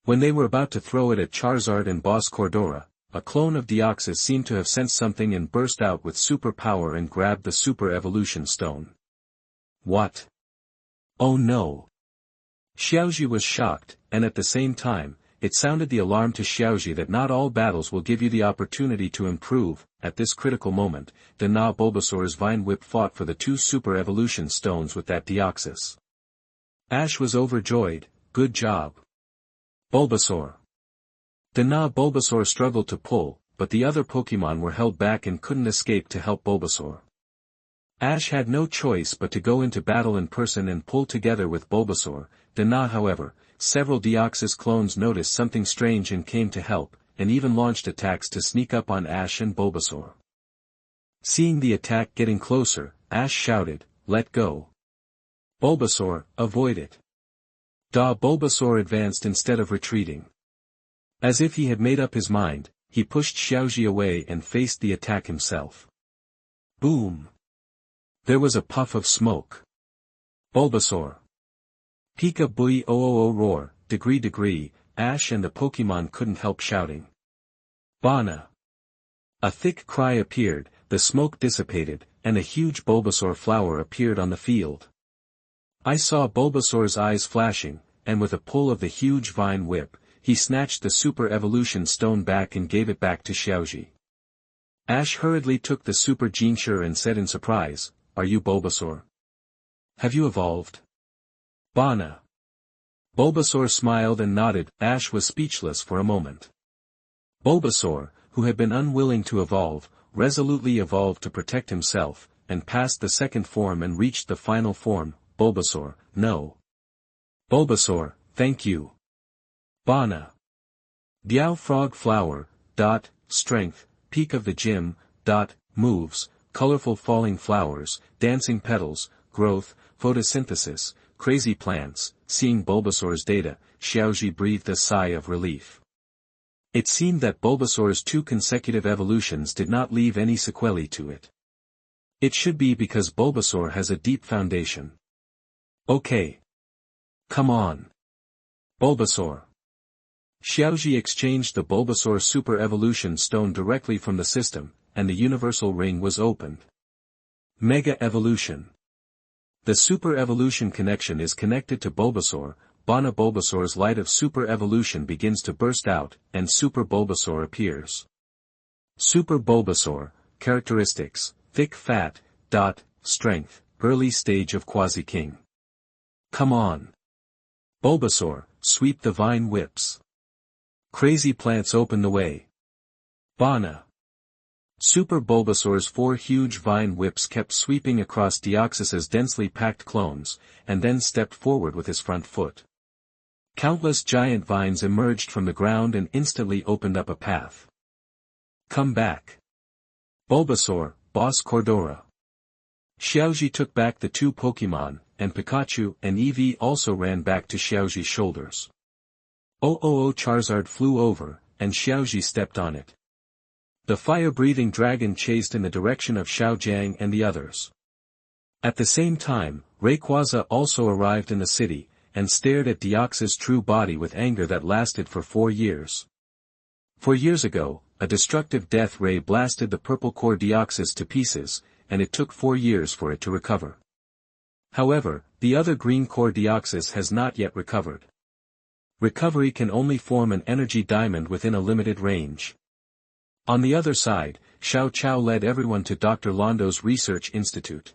When they were about to throw it at Charizard and Boss Cordora, a clone of Deoxys seemed to have sensed something and burst out with super power and grabbed the Super Evolution Stone. What? Oh no! Xiaoji was shocked, and at the same time, it sounded the alarm to Xiaoji that not all battles will give you the opportunity to improve. At this critical moment, Bulbasaur's Vine Whip fought for the 2 Super Evolution Stones with that Deoxys. Ash was overjoyed. Good job, Bulbasaur. Bulbasaur struggled to pull, but the other Pokémon were held back and couldn't escape to help Bulbasaur. Ash had no choice but to go into battle in person and pull together with Bulbasaur. However, several Deoxys clones noticed something strange and came to help, and even launched attacks to sneak up on Ash and Bulbasaur. Seeing the attack getting closer, Ash shouted, "Let go! Bulbasaur, avoid it!" Bulbasaur advanced instead of retreating. As if he had made up his mind, he pushed Xiaoji away and faced the attack himself. Boom! There was a puff of smoke. Bulbasaur. Peek-a-booey oh roar, degree, Ash and the Pokémon couldn't help shouting. Bana! A thick cry appeared, the smoke dissipated, and a huge Bulbasaur flower appeared on the field. I saw Bulbasaur's eyes flashing, and with a pull of the huge Vine Whip, he snatched the Super Evolution Stone back and gave it back to Xiaoji. Ash hurriedly took the Super Geneshare and said in surprise, "Are you Bulbasaur? Have you evolved?" Bana. Bulbasaur smiled and nodded. Ash was speechless for a moment. Bulbasaur, who had been unwilling to evolve, resolutely evolved to protect himself, and passed the second form and reached the final form. Bulbasaur, no. Bulbasaur, thank you. Bana. Diao Frog Flower, strength, peak of the gym, moves, colorful falling flowers, dancing petals, growth, photosynthesis, crazy plants. Seeing Bulbasaur's data, Xiaoji breathed a sigh of relief. It seemed that Bulbasaur's 2 consecutive evolutions did not leave any sequelae to it. It should be because Bulbasaur has a deep foundation. Okay. Come on. Bulbasaur. Xiaoji exchanged the Bulbasaur Super Evolution Stone directly from the system, and the Universal Ring was opened. Mega Evolution. The Super Evolution connection is connected to Bulbasaur. Bana. Bulbasaur's light of Super Evolution begins to burst out, and Super Bulbasaur appears. Super Bulbasaur, characteristics, thick fat, strength, early stage of Quasi-King. Come on. Bulbasaur, sweep the Vine Whips. Crazy plants open the way. Bana. Super Bulbasaur's 4 huge Vine Whips kept sweeping across Deoxys's densely packed clones, and then stepped forward with his front foot. Countless giant vines emerged from the ground and instantly opened up a path. Come back. Bulbasaur, Boss Cordora. Xiaoji took back the 2 Pokémon, and Pikachu and Eevee also ran back to Xiaoji's shoulders. Charizard flew over, and Xiaoji stepped on it. The fire-breathing dragon chased in the direction of Xiaojiang and the others. At the same time, Rayquaza also arrived in the city, and stared at Deoxys' true body with anger that lasted for 4 years. 4 years ago, a destructive death ray blasted the purple core Deoxys to pieces, and it took 4 years for it to recover. However, the other green core Deoxys has not yet recovered. Recovery can only form an energy diamond within a limited range. On the other side, Xiao Chao led everyone to Dr. Londo's research institute.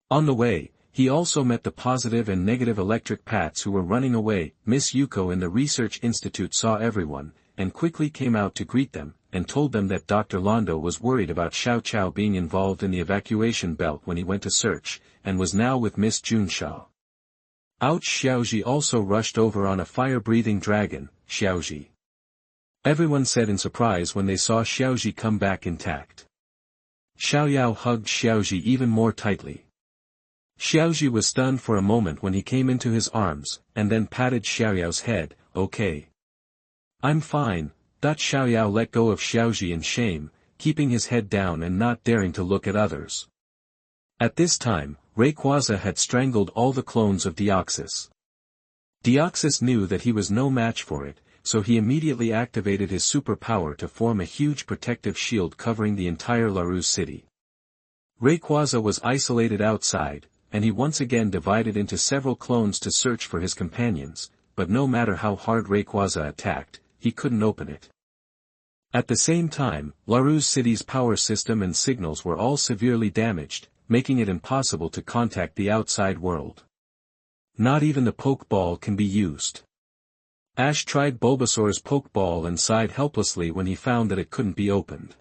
On the way, he also met the positive and negative electric pats who were running away. Miss Yuko in the research institute saw everyone, and quickly came out to greet them, and told them that Dr. Londo was worried about Xiao Chao being involved in the evacuation belt when he went to search, and was now with Miss Junsha. Ouch! Xiaoji also rushed over on a fire-breathing dragon. Xiaoji. Everyone said in surprise when they saw Xiaoji come back intact. Xiaoyao hugged Xiaoji even more tightly. Xiaoji was stunned for a moment when he came into his arms, and then patted Xiaoyao's head. Okay. I'm fine, Xiaoyao let go of Xiaoji in shame, keeping his head down and not daring to look at others. At this time, Rayquaza had strangled all the clones of Deoxys. Deoxys knew that he was no match for it, so he immediately activated his superpower to form a huge protective shield covering the entire Larus city. Rayquaza was isolated outside, and he once again divided into several clones to search for his companions, but no matter how hard Rayquaza attacked, he couldn't open it. At the same time, Larus city's power system and signals were all severely damaged, making it impossible to contact the outside world. Not even the Pokeball can be used. Ash tried Bulbasaur's Pokeball and sighed helplessly when he found that it couldn't be opened.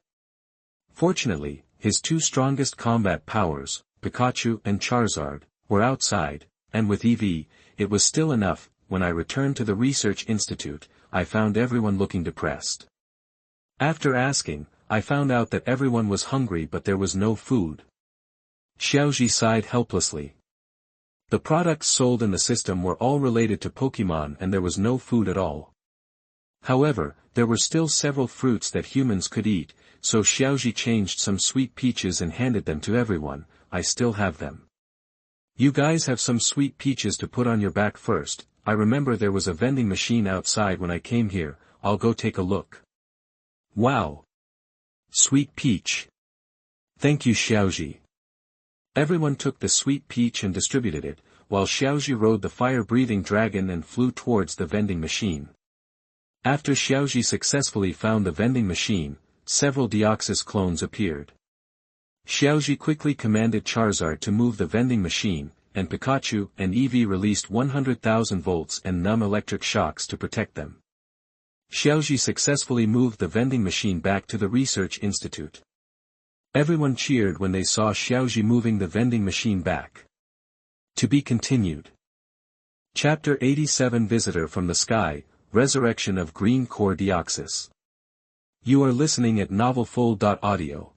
Fortunately, his two strongest combat powers, Pikachu and Charizard, were outside, and with Eevee, it was still enough. When I returned to the research institute, I found everyone looking depressed. After asking, I found out that everyone was hungry but there was no food. Xiaoji sighed helplessly. The products sold in the system were all related to Pokémon and there was no food at all. However, there were still several fruits that humans could eat, so Xiaoji changed some sweet peaches and handed them to everyone. I still have them. You guys have some sweet peaches to put on your back first. I remember there was a vending machine outside when I came here. I'll go take a look. Wow! Sweet peach. Thank you, Xiaoji. Everyone took the sweet peach and distributed it, while Xiaoji rode the fire-breathing dragon and flew towards the vending machine. After Xiaoji successfully found the vending machine, several Deoxys clones appeared. Xiaoji quickly commanded Charizard to move the vending machine, and Pikachu and Eevee released 100,000 volts and numb electric shocks to protect them. Xiaoji successfully moved the vending machine back to the research institute. Everyone cheered when they saw Xiaoji moving the vending machine back. To be continued. Chapter 87 Visitor from the Sky, Resurrection of Green Core Deoxys. You are listening at novelfull.audio.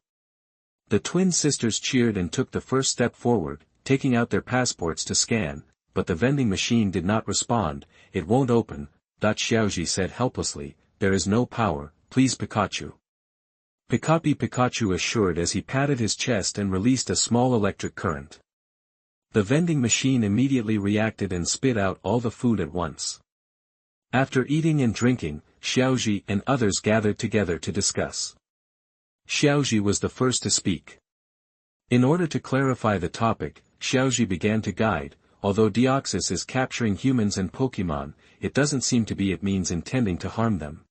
The twin sisters cheered and took the first step forward, taking out their passports to scan, but the vending machine did not respond. It won't open, Xiaoji said helplessly, there is no power, please Pikachu. Pikachu assured as he patted his chest and released a small electric current. The vending machine immediately reacted and spit out all the food at once. After eating and drinking, Xiaoji and others gathered together to discuss. Xiaoji was the first to speak. In order to clarify the topic, Xiaoji began to guide. Although Deoxys is capturing humans and Pokémon, it doesn't seem to be it means intending to harm them.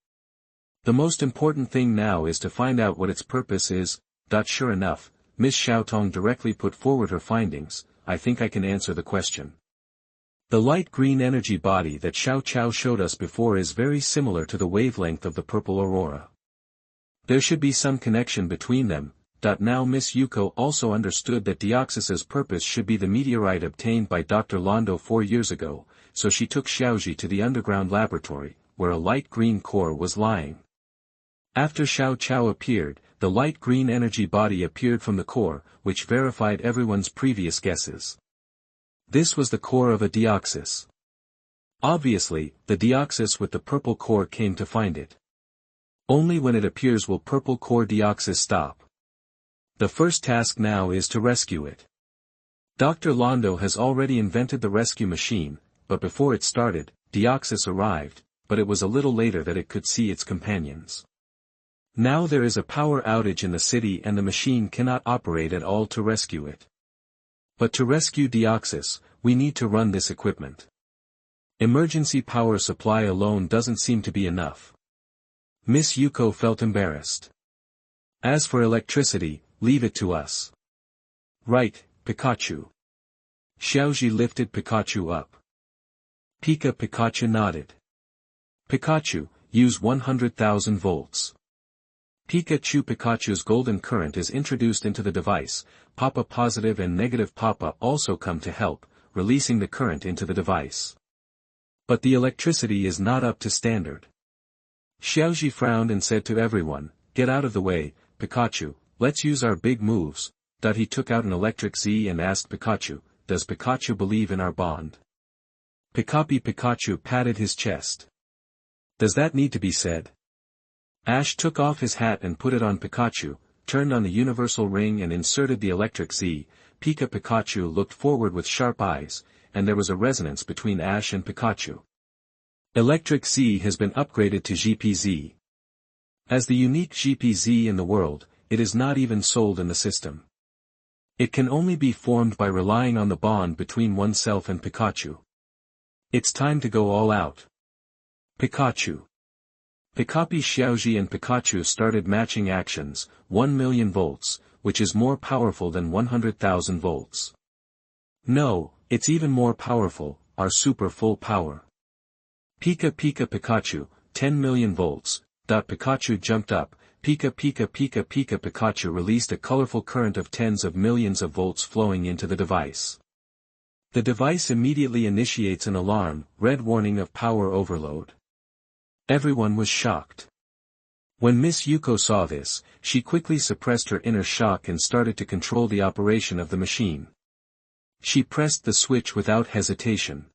The most important thing now is to find out what its purpose is. Sure enough, Miss Xiaotong directly put forward her findings. I think I can answer the question. The light green energy body that Xiao Chao showed us before is very similar to the wavelength of the purple aurora. There should be some connection between them. Now Miss Yuko also understood that Deoxys's purpose should be the meteorite obtained by Dr. Londo 4 years ago, so she took Xiaoji to the underground laboratory, where a light green core was lying. After Xiao Chao appeared, the light green energy body appeared from the core, which verified everyone's previous guesses. This was the core of a Deoxys. Obviously, the Deoxys with the purple core came to find it. Only when it appears will purple core Deoxys stop. The first task now is to rescue it. Dr. Londo has already invented the rescue machine, but before it started, Deoxys arrived, but it was a little later that it could see its companions. Now there is a power outage in the city and the machine cannot operate at all to rescue it. But to rescue Deoxys, we need to run this equipment. Emergency power supply alone doesn't seem to be enough. Miss Yuko felt embarrassed. As for electricity, leave it to us. Right, Pikachu. Xiaoji lifted Pikachu up. Pikachu nodded. Pikachu, use 100,000 volts. Pikachu's golden current is introduced into the device. Papa positive and negative Papa also come to help, releasing the current into the device. But the electricity is not up to standard. Xiaoji frowned and said to everyone, get out of the way, Pikachu, let's use our big moves. He took out an electric Z and asked Pikachu, does Pikachu believe in our bond? Pikachu patted his chest. Does that need to be said? Ash took off his hat and put it on Pikachu, turned on the universal ring and inserted the electric Z. Pikachu looked forward with sharp eyes, and there was a resonance between Ash and Pikachu. Electric Z has been upgraded to GPZ. As the unique GPZ in the world, it is not even sold in the system. It can only be formed by relying on the bond between oneself and Pikachu. It's time to go all out. Pikachu. Pikapi Xiaoji and Pikachu started matching actions, 1,000,000 volts, which is more powerful than 100,000 volts. No, it's even more powerful, our super full power. Pika Pika Pikachu, 10,000,000 volts. Pikachu jumped up, Pika Pika Pika Pika Pikachu released a colorful current of tens of millions of volts flowing into the device. The device immediately initiates an alarm, red warning of power overload. Everyone was shocked. When Miss Yuko saw this, she quickly suppressed her inner shock and started to control the operation of the machine. She pressed the switch without hesitation.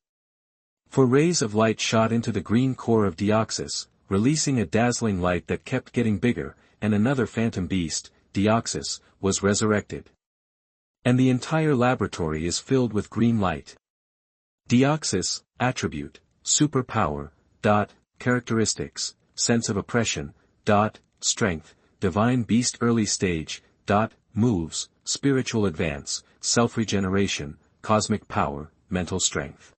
Four rays of light shot into the green core of Deoxys, releasing a dazzling light that kept getting bigger, and another phantom beast, Deoxys, was resurrected. And the entire laboratory is filled with green light. Deoxys, attribute, superpower, characteristics, sense of oppression, strength, divine beast early stage, moves, spiritual advance, self-regeneration, cosmic power, mental strength.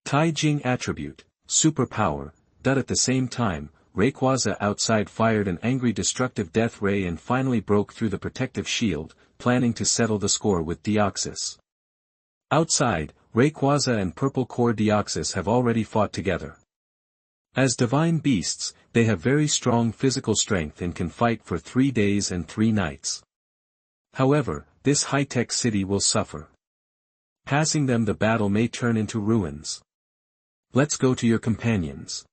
Taijing attribute, superpower, at the same time, Rayquaza outside fired an angry destructive death ray and finally broke through the protective shield, planning to settle the score with Deoxys. Outside, Rayquaza and Purple Core Deoxys have already fought together. As divine beasts, they have very strong physical strength and can fight for 3 days and 3 nights. However, this high-tech city will suffer. Passing them the battle may turn into ruins. Let's go to your companions.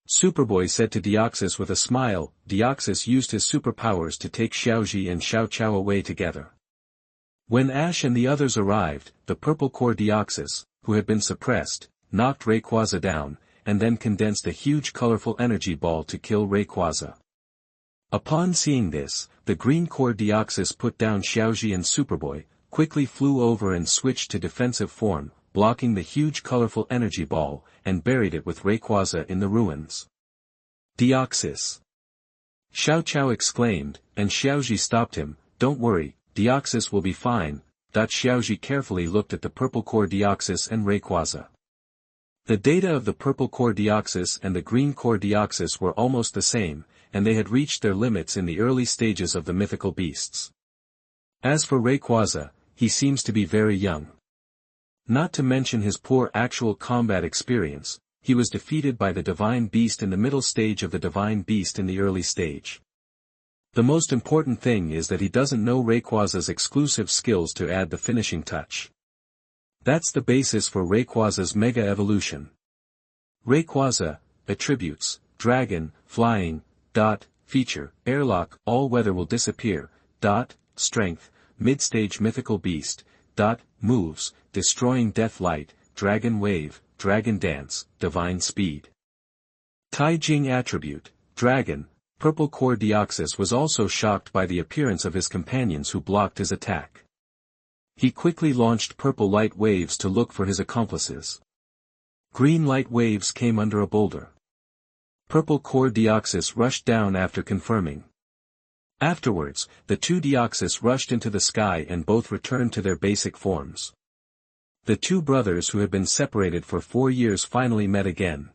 Superboy said to Deoxys with a smile. Deoxys used his superpowers to take Xiaoji and Xiao Qiao away together. When Ash and the others arrived, the Purple Core Deoxys, who had been suppressed, knocked Rayquaza down, and then condensed a huge colorful energy ball to kill Rayquaza. Upon seeing this, the Green Core Deoxys put down Xiaoji and Superboy, quickly flew over and switched to defensive form, blocking the huge colorful energy ball, and buried it with Rayquaza in the ruins. Deoxys! Xiao Qiao exclaimed, and Xiaoji stopped him. Don't worry, Deoxys will be fine. Xiaoji carefully looked at the Purple Core Deoxys and Rayquaza. The data of the Purple Core Deoxys and the Green Core Deoxys were almost the same, and they had reached their limits in the early stages of the mythical beasts. As for Rayquaza, he seems to be very young. Not to mention his poor actual combat experience, he was defeated by the Divine Beast in the middle stage of the Divine Beast in the early stage. The most important thing is that he doesn't know Rayquaza's exclusive skills to add the finishing touch. That's the basis for Rayquaza's Mega Evolution. Rayquaza, attributes, dragon, flying, feature, airlock, all weather will disappear, strength, mid-stage mythical beast, moves, destroying death light, dragon wave, dragon dance, divine speed. Taijing attribute, dragon. Purple Core Deoxys was also shocked by the appearance of his companions who blocked his attack. He quickly launched purple light waves to look for his accomplices. Green light waves came under a boulder. Purple Core Deoxys rushed down after confirming. Afterwards, the two Deoxys rushed into the sky and both returned to their basic forms. The two brothers who had been separated for 4 years finally met again.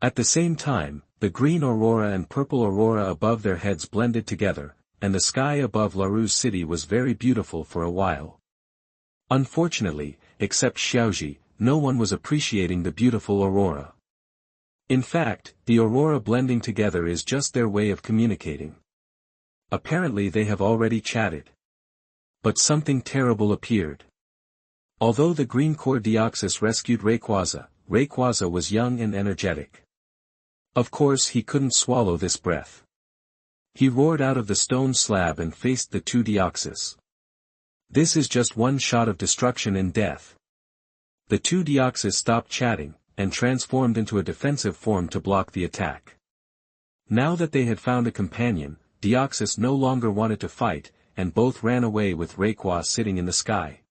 At the same time, the green aurora and purple aurora above their heads blended together, and the sky above Larus city was very beautiful for a while. Unfortunately, except Xiaoji, no one was appreciating the beautiful aurora. In fact, the aurora blending together is just their way of communicating. Apparently they have already chatted. But something terrible appeared. Although the Green Core Deoxys rescued Rayquaza, Rayquaza was young and energetic. Of course he couldn't swallow this breath. He roared out of the stone slab and faced the two Deoxys. This is just one shot of destruction and death. The two Deoxys stopped chatting, and transformed into a defensive form to block the attack. Now that they had found a companion, Deoxys no longer wanted to fight, and both ran away with Rayquaza sitting in the sky.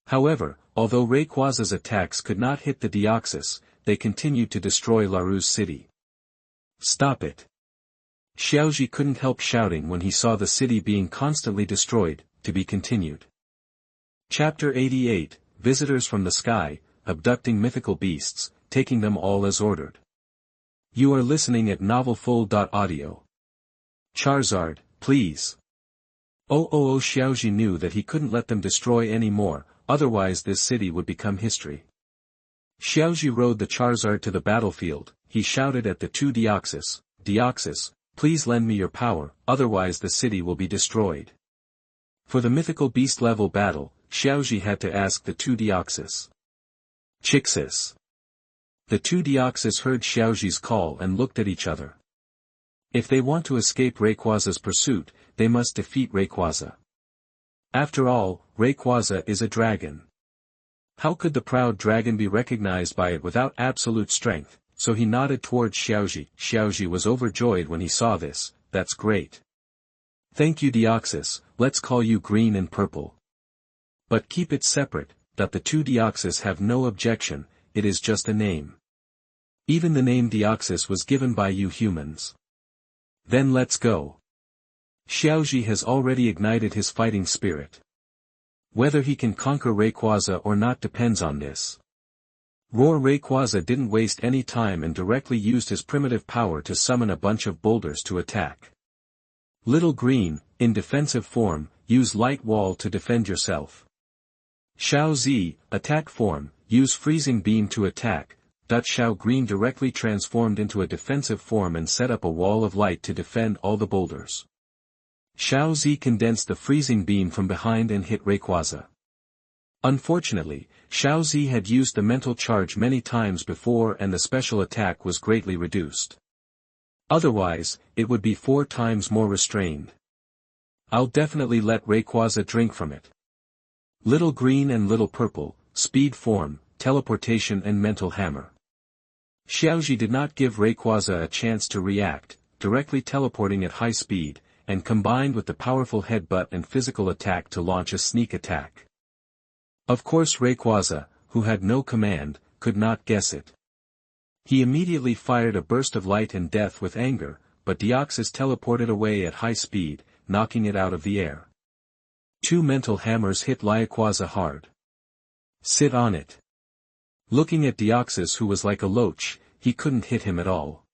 However, although Rayquaza's attacks could not hit the Deoxys, they continued to destroy Larus city. Stop it! Xiaoji couldn't help shouting when he saw the city being constantly destroyed. To be continued. Chapter 88, Visitors from the Sky, Abducting Mythical Beasts, Taking Them All as Ordered. You are listening at novelfull.audio. Charizard, please. Xiaoji knew that he couldn't let them destroy any more, otherwise this city would become history. Xiaoji rode the Charizard to the battlefield. He shouted at the two Deoxys, Deoxys, please lend me your power, otherwise the city will be destroyed. For the mythical beast level battle, Xiaoji had to ask the two Deoxys. Chixis. The two Deoxys heard Xiaoji's call and looked at each other. If they want to escape Rayquaza's pursuit, they must defeat Rayquaza. After all, Rayquaza is a dragon. How could the proud dragon be recognized by it without absolute strength? So he nodded towards Xiaoji. Xiaoji was overjoyed when he saw this. That's great. Thank you Deoxys, let's call you green and purple. But keep it separate, that the two Deoxys have no objection, it is just a name. Even the name Deoxys was given by you humans. Then let's go. Xiaoji has already ignited his fighting spirit. Whether he can conquer Rayquaza or not depends on this. Roar Rayquaza didn't waste any time and directly used his primitive power to summon a bunch of boulders to attack. Little Green, in defensive form, use Light Wall to defend yourself. Xiao Zi, attack form, use Freezing Beam to attack. Xiao Green directly transformed into a defensive form and set up a wall of light to defend all the boulders. Xiao Zi condensed the Freezing Beam from behind and hit Rayquaza. Unfortunately, Xiao Zi had used the mental charge many times before and the special attack was greatly reduced. Otherwise, it would be 4 times more restrained. I'll definitely let Rayquaza drink from it. Little Green and Little Purple, Speed Form, Teleportation and Mental Hammer. Xiaoji did not give Rayquaza a chance to react, directly teleporting at high speed, and combined with the powerful headbutt and physical attack to launch a sneak attack. Of course Rayquaza, who had no command, could not guess it. He immediately fired a burst of light and death with anger, but Deoxys teleported away at high speed, knocking it out of the air. 2 mental hammers hit Rayquaza hard. Sit on it. Looking at Deoxys who was like a loach, he couldn't hit him at all.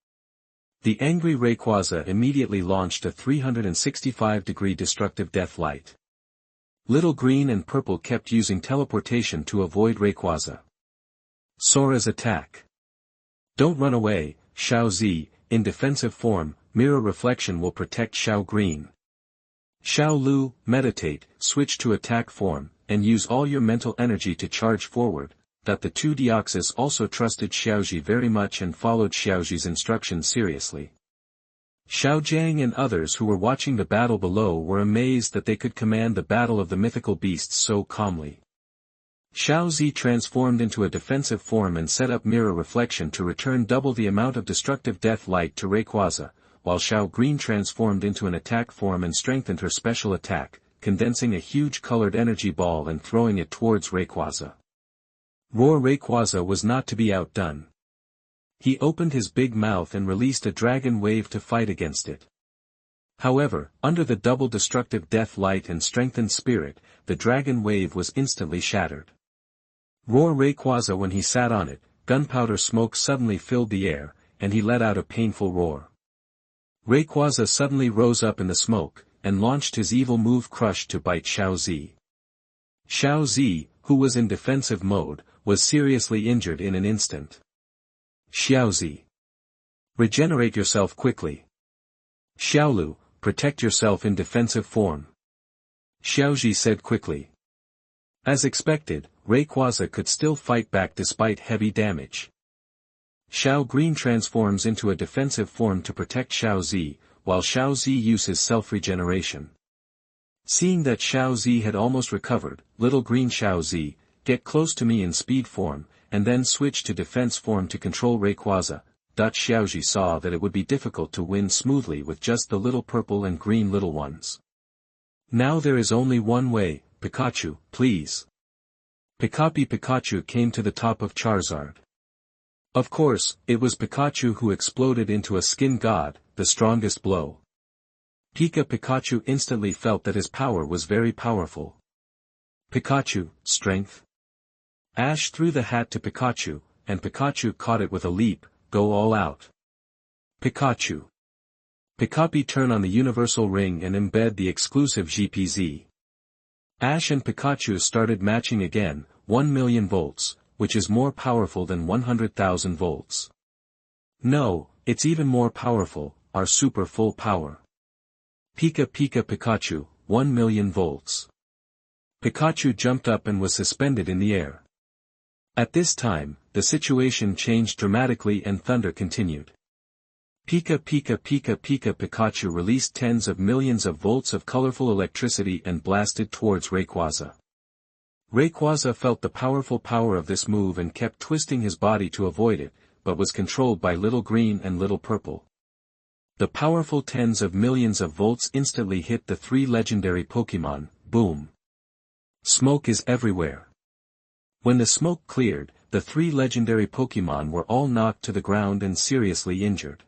The angry Rayquaza immediately launched a 365-degree destructive death light. Little Green and Purple kept using teleportation to avoid Rayquaza. Sora's attack. Don't run away, Xiao Zi, in defensive form, Mirror Reflection will protect Xiao Green. Xiao Lu, meditate, switch to attack form, and use all your mental energy to charge forward. That the two Deoxys also trusted Xiaoji very much and followed Xiaoji's instructions seriously. Xiao Jiang and others who were watching the battle below were amazed that they could command the battle of the mythical beasts so calmly. Xiao Zi transformed into a defensive form and set up Mirror Reflection to return double the amount of destructive death light to Rayquaza, while Xiao Green transformed into an attack form and strengthened her special attack, condensing a huge colored energy ball and throwing it towards Rayquaza. Roar Rayquaza was not to be outdone. He opened his big mouth and released a dragon wave to fight against it. However, under the double destructive death light and strengthened spirit, the dragon wave was instantly shattered. Roar Rayquaza when he sat on it, gunpowder smoke suddenly filled the air, and he let out a painful roar. Rayquaza suddenly rose up in the smoke, and launched his evil move Crush to bite Xiao Zi. Xiao Zi, who was in defensive mode, was seriously injured in an instant. Xiao Zi. Regenerate yourself quickly. Xiaolu, protect yourself in defensive form. Xiaoji said quickly. As expected, Rayquaza could still fight back despite heavy damage. Xiao Green transforms into a defensive form to protect Xiao Zi, while Xiao Zi uses self-regeneration. Seeing that Xiao Zi had almost recovered, Little Green Xiao Zi, get close to me in speed form, and then switch to defense form to control Rayquaza. Xiaozhi saw that it would be difficult to win smoothly with just the little purple and green little ones. Now there is only one way, Pikachu, please. Pikachu came to the top of Charizard. Of course, it was Pikachu who exploded into a skin god, the strongest blow. Pikachu instantly felt that his power was very powerful. Pikachu, strength. Ash threw the hat to Pikachu, and Pikachu caught it with a leap, go all out. Pikachu. Pikachu turn on the universal ring and embed the exclusive GPZ. Ash and Pikachu started matching again, 1,000,000 volts, which is more powerful than 100,000 volts. No, it's even more powerful, our super full power. Pikachu, 1,000,000 volts. Pikachu jumped up and was suspended in the air. At this time, the situation changed dramatically and thunder continued. Pikachu released tens of millions of volts of colorful electricity and blasted towards Rayquaza. Rayquaza felt the powerful power of this move and kept twisting his body to avoid it, but was controlled by Little Green and Little Purple. The powerful tens of millions of volts instantly hit the three legendary Pokémon, boom. Smoke is everywhere. When the smoke cleared, the three legendary Pokémon were all knocked to the ground and seriously injured.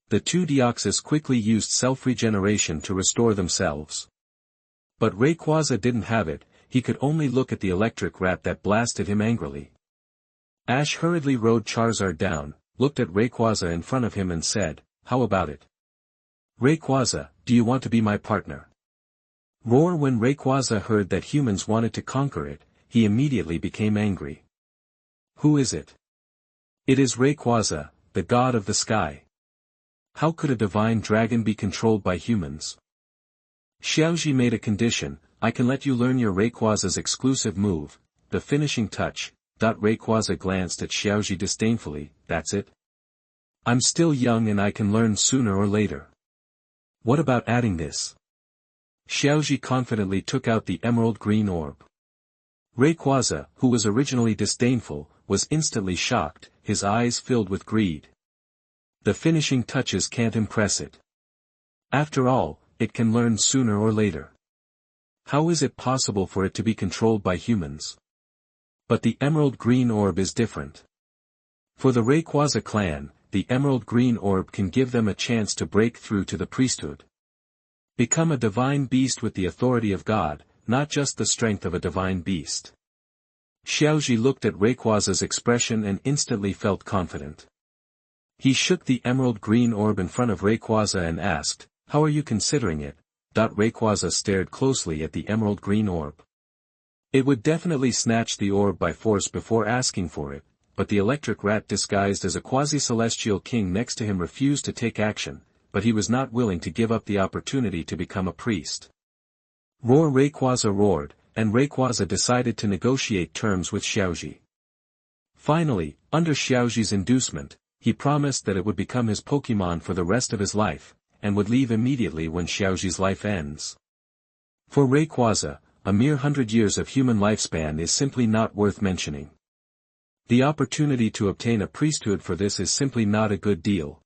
The two Deoxys quickly used self-regeneration to restore themselves. But Rayquaza didn't have it, he could only look at the electric rat that blasted him angrily. Ash hurriedly rode Charizard down, looked at Rayquaza in front of him and said, "How about it? Rayquaza, do you want to be my partner?" Roar. When Rayquaza heard that humans wanted to conquer it, he immediately became angry. Who is it? It is Rayquaza, the god of the sky. How could a divine dragon be controlled by humans? Xiaozhi made a condition, I can let you learn your Rayquaza's exclusive move, the finishing touch. Rayquaza glanced at Xiaozhi disdainfully, that's it? I'm still young and I can learn sooner or later. What about adding this? Xiaozhi confidently took out the emerald green orb. Rayquaza, who was originally disdainful, was instantly shocked, his eyes filled with greed. The finishing touches can't impress it. After all, it can learn sooner or later. How is it possible for it to be controlled by humans? But the emerald green orb is different. For the Rayquaza clan, the emerald green orb can give them a chance to break through to the priesthood. Become a divine beast with the authority of God, not just the strength of a divine beast. Xiaozhi looked at Rayquaza's expression and instantly felt confident. He shook the emerald green orb in front of Rayquaza and asked, how are you considering it? Rayquaza stared closely at the emerald green orb. It would definitely snatch the orb by force before asking for it, but the electric rat disguised as a quasi-celestial king next to him refused to take action, but he was not willing to give up the opportunity to become a priest. Roar. Rayquaza roared, and Rayquaza decided to negotiate terms with Xiaozhi. Finally, under Xiaozhi's inducement, he promised that it would become his Pokémon for the rest of his life, and would leave immediately when Xiaozhi's life ends. For Rayquaza, a mere 100 years of human lifespan is simply not worth mentioning. The opportunity to obtain a priesthood for this is simply not a good deal.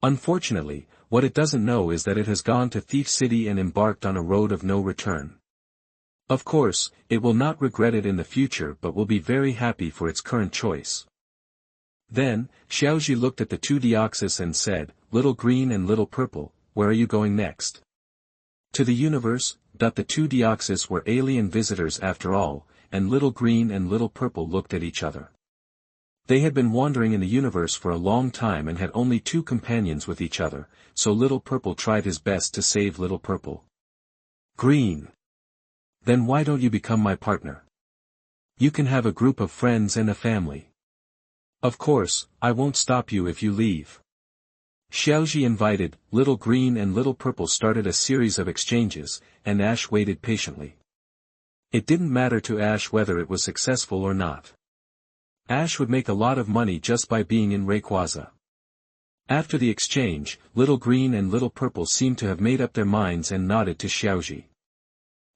Unfortunately, what it doesn't know is that it has gone to Thief City and embarked on a road of no return. Of course, it will not regret it in the future but will be very happy for its current choice. Then, Xiaozhi looked at the two Deoxys and said, Little Green and Little Purple, where are you going next? To the universe. The two Deoxys were alien visitors after all, and Little Green and Little Purple looked at each other. They had been wandering in the universe for a long time and had only two companions with each other, so Little Purple tried his best to save Little Purple. Green. Then why don't you become my partner? You can have a group of friends and a family. Of course, I won't stop you if you leave. Xiaozhi invited. Little Green and Little Purple started a series of exchanges, and Ash waited patiently. It didn't matter to Ash whether it was successful or not. Ash would make a lot of money just by being in Rayquaza. After the exchange, Little Green and Little Purple seemed to have made up their minds and nodded to Xiaozhi.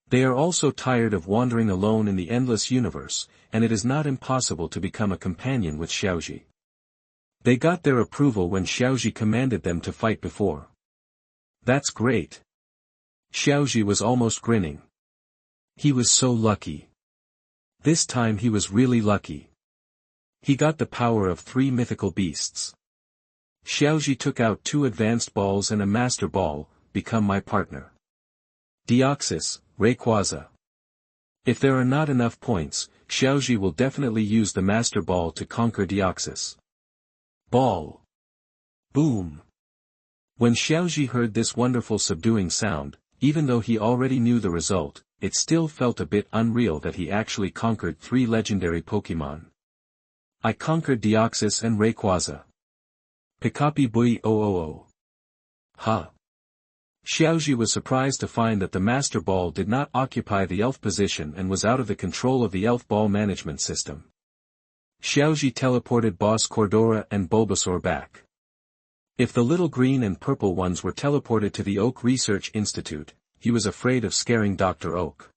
They are also tired of wandering alone in the endless universe, and it is not impossible to become a companion with Xiaozhi. They got their approval when Xiaoji commanded them to fight before. That's great. Xiaoji was almost grinning. He was so lucky. This time he was really lucky. He got the power of 3 mythical beasts. Xiaoji took out 2 advanced balls and a master ball. Become my partner. Deoxys, Rayquaza. If there are not enough points, Xiaoji will definitely use the master ball to conquer Deoxys. Ball. Boom. When Xiaoji heard this wonderful subduing sound, even though he already knew the result, it still felt a bit unreal that he actually conquered 3 legendary Pokémon. I conquered Deoxys and Rayquaza. Pikapi bui oo. Huh. Xiaoji was surprised to find that the Master Ball did not occupy the elf position and was out of the control of the elf ball management system. Xiaoji teleported Boss Cordora and Bulbasaur back. If the little green and purple ones were teleported to the Oak Research Institute, he was afraid of scaring Dr. Oak.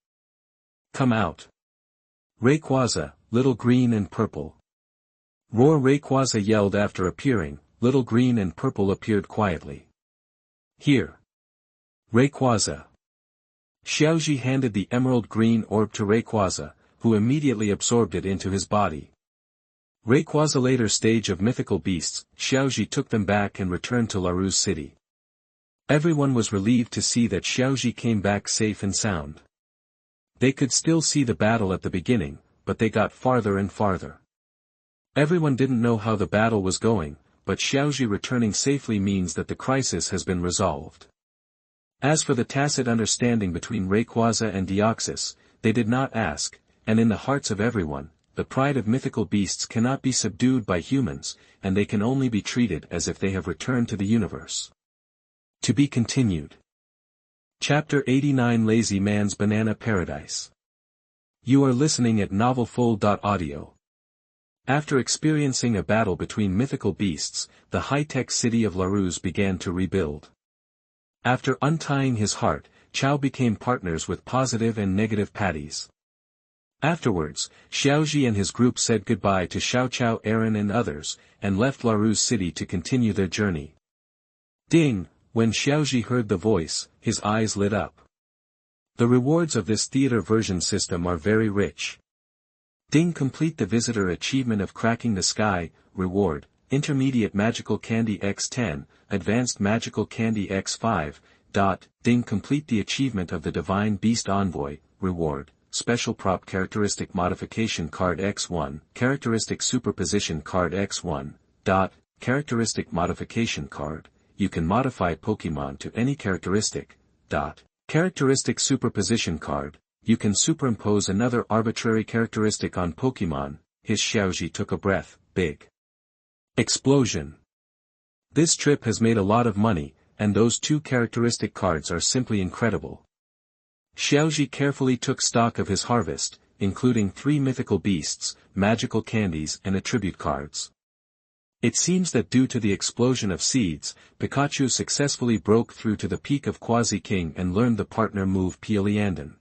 Come out. Rayquaza, little green and purple. Roar! Rayquaza yelled after appearing. Little green and purple appeared quietly. Here. Rayquaza. Xiaoji handed the emerald green orb to Rayquaza, who immediately absorbed it into his body. Rayquaza later stage of mythical beasts, Xiaoji took them back and returned to Larus city. Everyone was relieved to see that Xiaoji came back safe and sound. They could still see the battle at the beginning, but they got farther and farther. Everyone didn't know how the battle was going, but Xiaoji returning safely means that the crisis has been resolved. As for the tacit understanding between Rayquaza and Deoxys, they did not ask, and in the hearts of everyone, the pride of mythical beasts cannot be subdued by humans, and they can only be treated as if they have returned to the universe. To be continued. Chapter 89 Lazy Man's Banana Paradise. You are listening at novelfull.audio. After experiencing a battle between mythical beasts, the high-tech city of Larus began to rebuild. After untying his heart, Chao became partners with positive and negative patties. Afterwards, Xiaoji and his group said goodbye to Xiao Chao, Aaron and others, and left Larus city to continue their journey. Ding! When Xiaoji heard the voice, his eyes lit up. The rewards of this theater version system are very rich. Ding! Complete the visitor achievement of cracking the sky, reward, intermediate magical candy x10, advanced magical candy x5, Ding! Complete the achievement of the divine beast envoy, reward, special prop characteristic modification card x1, characteristic superposition card x1, characteristic modification card, you can modify Pokemon to any characteristic, characteristic superposition card, you can superimpose another arbitrary characteristic on Pokemon. His Xiaoji took a breath. Big explosion. This trip has made a lot of money, and those 2 characteristic cards are simply incredible. Xiaoji carefully took stock of his harvest, including 3 mythical beasts, magical candies and attribute cards. It seems that due to the explosion of seeds, Pikachu successfully broke through to the peak of Quasi-King and learned the partner move Pioliandon.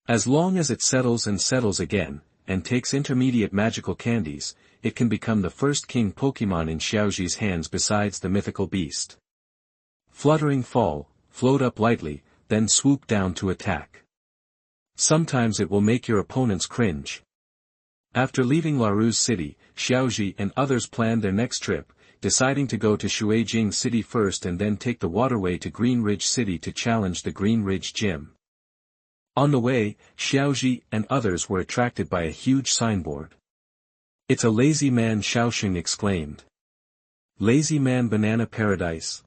As long as it settles and settles again, and takes intermediate magical candies, it can become the first king Pokemon in Xiaoji's hands besides the mythical beast. Fluttering fall, float up lightly, then swoop down to attack. Sometimes it will make your opponents cringe. After leaving Larus city, Xiaoji and others planned their next trip, deciding to go to Shuijing city first and then take the waterway to Green Ridge city to challenge the Green Ridge Gym. On the way, Xiaoji and others were attracted by a huge signboard. It's a lazy man, Xiaoxing exclaimed. Lazy Man Banana Paradise.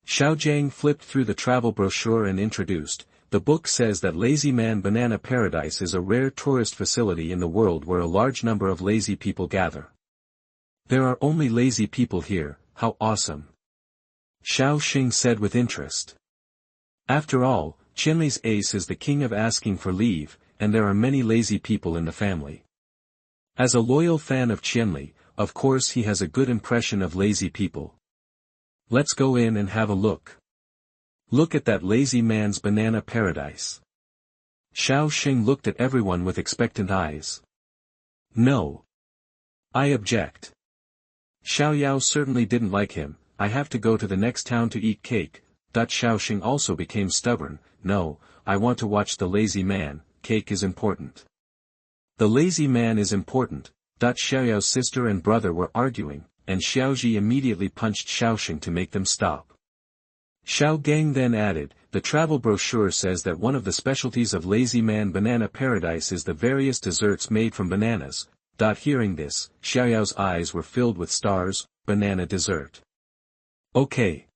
Xiaojiang flipped through the travel brochure and introduced, the book says that Lazy Man Banana Paradise is a rare tourist facility in the world where a large number of lazy people gather. There are only lazy people here, how awesome. Xiaoxing said with interest. After all, Qianli's ace is the king of asking for leave, and there are many lazy people in the family. As a loyal fan of Qianli, of course he has a good impression of lazy people. Let's go in and have a look. Look at that lazy man's banana paradise. Xiaoxing looked at everyone with expectant eyes. No. I object. Xiaoyao certainly didn't like him. I have to go to the next town to eat cake. Xiaoxing also became stubborn. No, I want to watch the lazy man, cake is important. The lazy man is important. Xiaoyao's sister and brother were arguing, and Xiaoji immediately punched Xiaoxing to make them stop. Xiao Gang then added, the travel brochure says that one of the specialties of Lazy Man Banana Paradise is the various desserts made from bananas. Hearing this, Xiaoyao's eyes were filled with stars. Banana dessert. Okay.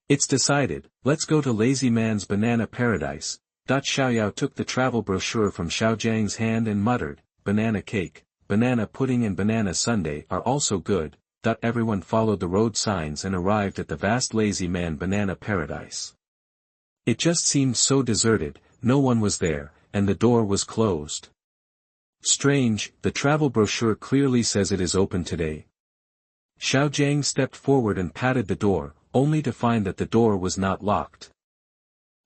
It's decided, let's go to Lazy Man's Banana Paradise. Xiaoyao took the travel brochure from Xiao Jiang's hand and muttered, banana cake, banana pudding and banana sundae are also good. Everyone followed the road signs and arrived at the vast Lazy Man Banana Paradise. It just seemed so deserted, no one was there, and the door was closed. Strange, the travel brochure clearly says it is open today. Xiao Jiang stepped forward and patted the door, only to find that the door was not locked.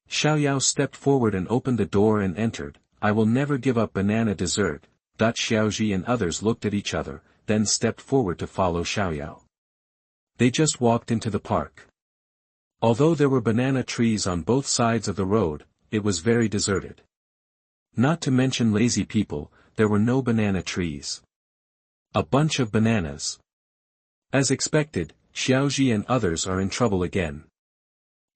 Xiaoyao stepped forward and opened the door and entered. I will never give up banana dessert. Xiaoji and others looked at each other, then stepped forward to follow Xiaoyao. They just walked into the park. Although there were banana trees on both sides of the road, it was very deserted. Not to mention lazy people, there were no banana trees. A bunch of bananas. As expected, Xiaoji and others are in trouble again.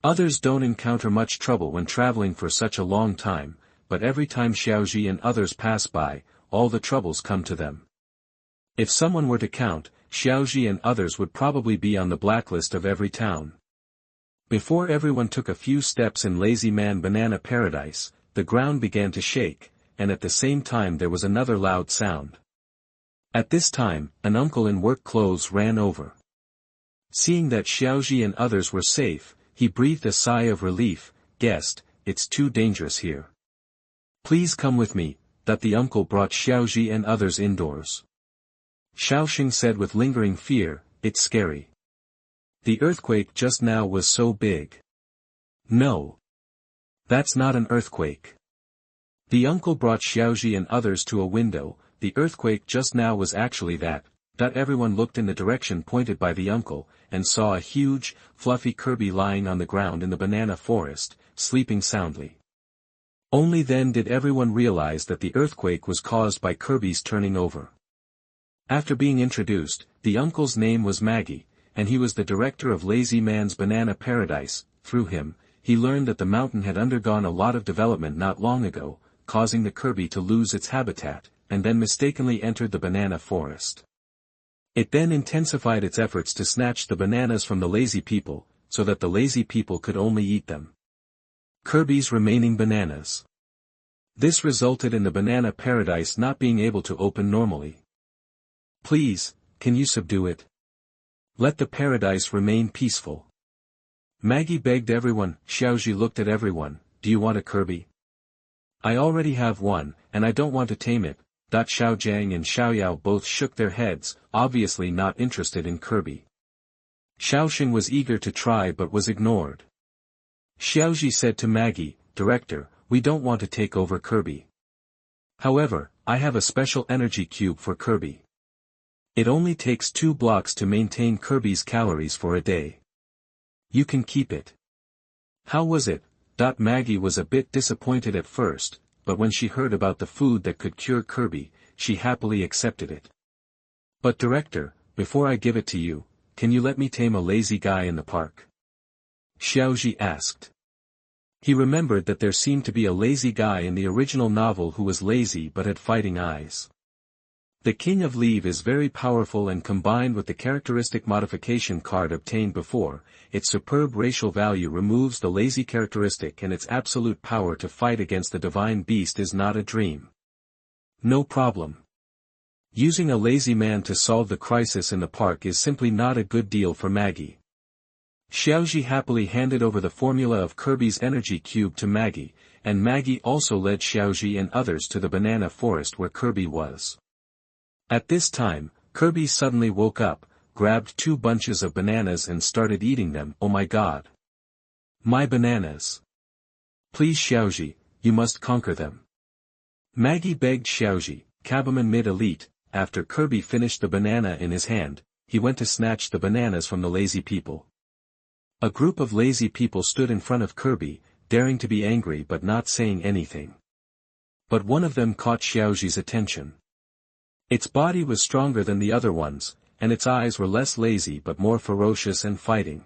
Others don't encounter much trouble when traveling for such a long time, but every time Xiaoji and others pass by, all the troubles come to them. If someone were to count, Xiaoji and others would probably be on the blacklist of every town. Before everyone took a few steps in Lazy Man Banana Paradise, the ground began to shake, and at the same time there was another loud sound. At this time, an uncle in work clothes ran over. Seeing that Xiaoji and others were safe, he breathed a sigh of relief. Guest, it's too dangerous here. Please come with me. The uncle brought Xiaoji and others indoors. Xiaoxing said with lingering fear, it's scary. The earthquake just now was so big. No. That's not an earthquake. The uncle brought Xiaoji and others to a window. The earthquake just now was actually that. Everyone looked in the direction pointed by the uncle, and saw a huge, fluffy Kirby lying on the ground in the banana forest, sleeping soundly. Only then did everyone realize that the earthquake was caused by Kirby's turning over. After being introduced, the uncle's name was Maggie, and he was the director of Lazy Man's Banana Paradise. Through him, he learned that the mountain had undergone a lot of development not long ago, causing the Kirby to lose its habitat, and then mistakenly entered the banana forest. It then intensified its efforts to snatch the bananas from the lazy people, so that the lazy people could only eat them. Kirby's remaining bananas. This resulted in the banana paradise not being able to open normally. Please, can you subdue it? Let the paradise remain peaceful. Maggie begged everyone. Xiaoji looked at everyone. Do you want a Kirby? I already have one, and I don't want to tame it. Xiao Jiang and Xiaoyao both shook their heads, obviously not interested in Kirby. Xiaoxing was eager to try but was ignored. Xiaoji said to Maggie, Director, we don't want to take over Kirby. However, I have a special energy cube for Kirby. It only takes 2 blocks to maintain Kirby's calories for a day. You can keep it. How was it? Maggie was a bit disappointed at first, but when she heard about the food that could cure Kirby, she happily accepted it. But Director, before I give it to you, can you let me tame a lazy guy in the park? Xiaoji asked. He remembered that there seemed to be a lazy guy in the original novel who was lazy but had fighting eyes. The King of Leave is very powerful, and combined with the characteristic modification card obtained before, its superb racial value removes the lazy characteristic, and its absolute power to fight against the divine beast is not a dream. No problem. Using a lazy man to solve the crisis in the park is simply not a good deal for Maggie. Xiaoji happily handed over the formula of Kirby's energy cube to Maggie, and Maggie also led Xiaoji and others to the banana forest where Kirby was. At this time, Kirby suddenly woke up, grabbed 2 bunches of bananas and started eating them. Oh my god. My bananas. Please Xiaoji, you must conquer them. Maggie begged Xiaoji, Cabaman mid-elite. After Kirby finished the banana in his hand, he went to snatch the bananas from the lazy people. A group of lazy people stood in front of Kirby, daring to be angry but not saying anything. But one of them caught Xiaoxi's attention. Its body was stronger than the other ones, and its eyes were less lazy but more ferocious and fighting.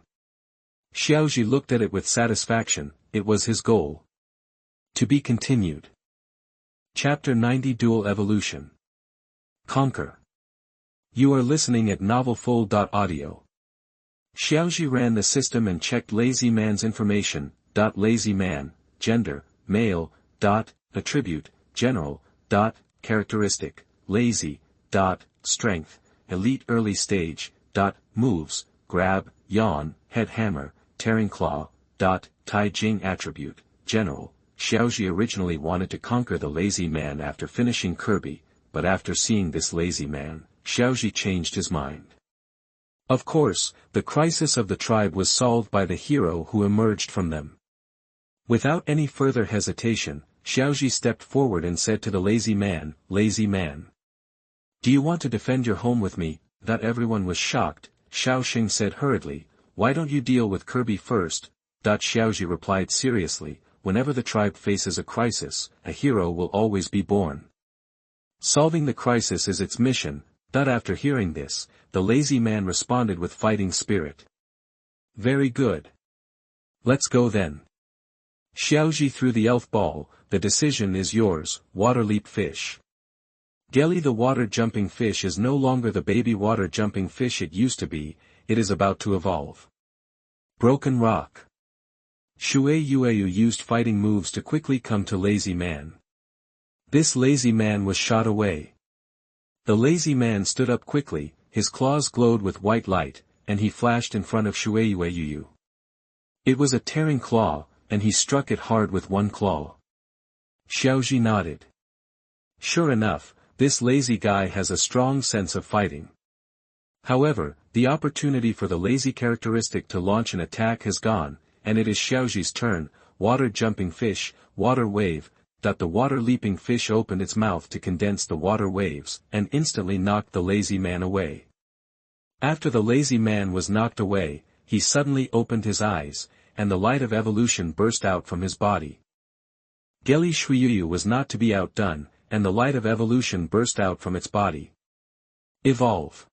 Xiaoxi looked at it with satisfaction. It was his goal. To be continued. Chapter 90 Dual Evolution. Conquer. You are listening at novelfull.audio. Xiaoxi ran the system and checked Lazy Man's information. Lazy Man, gender, male, attribute, general, characteristic, lazy, strength, elite early stage, moves, grab, yawn, head hammer, tearing claw, Tai Jing attribute, general. Xiaoxi originally wanted to conquer the lazy man after finishing Kirby, but after seeing this lazy man, Xiaoxi changed his mind. Of course, the crisis of the tribe was solved by the hero who emerged from them. Without any further hesitation, Xiaoxi stepped forward and said to the lazy man, "Lazy man. Do you want to defend your home with me?" That everyone was shocked. Xiaoxing said hurriedly, "Why don't you deal with Kirby first?" Xiaoxi replied seriously, "Whenever the tribe faces a crisis, a hero will always be born. Solving the crisis is its mission." After hearing this, the lazy man responded with fighting spirit. "Very good. Let's go then." Xiaoxi threw the elf ball. "The decision is yours, water leap fish." Gelly the water-jumping fish is no longer the baby water-jumping fish it used to be, it is about to evolve. Broken Rock. Shui Yueyu used fighting moves to quickly come to Lazy Man. This lazy man was shot away. The lazy man stood up quickly, his claws glowed with white light, and he flashed in front of Shui Yueyu. It was a tearing claw, and he struck it hard with one claw. Xiaoxi nodded. Sure enough, this lazy guy has a strong sense of fighting. However, the opportunity for the lazy characteristic to launch an attack has gone, and it is Xiaoxi's turn. Water-jumping fish, water wave. The water-leaping fish opened its mouth to condense the water waves, and instantly knocked the lazy man away. After the lazy man was knocked away, he suddenly opened his eyes, and the light of evolution burst out from his body. Gelly Shuiyu was not to be outdone, and the light of evolution burst out from its body. Evolve.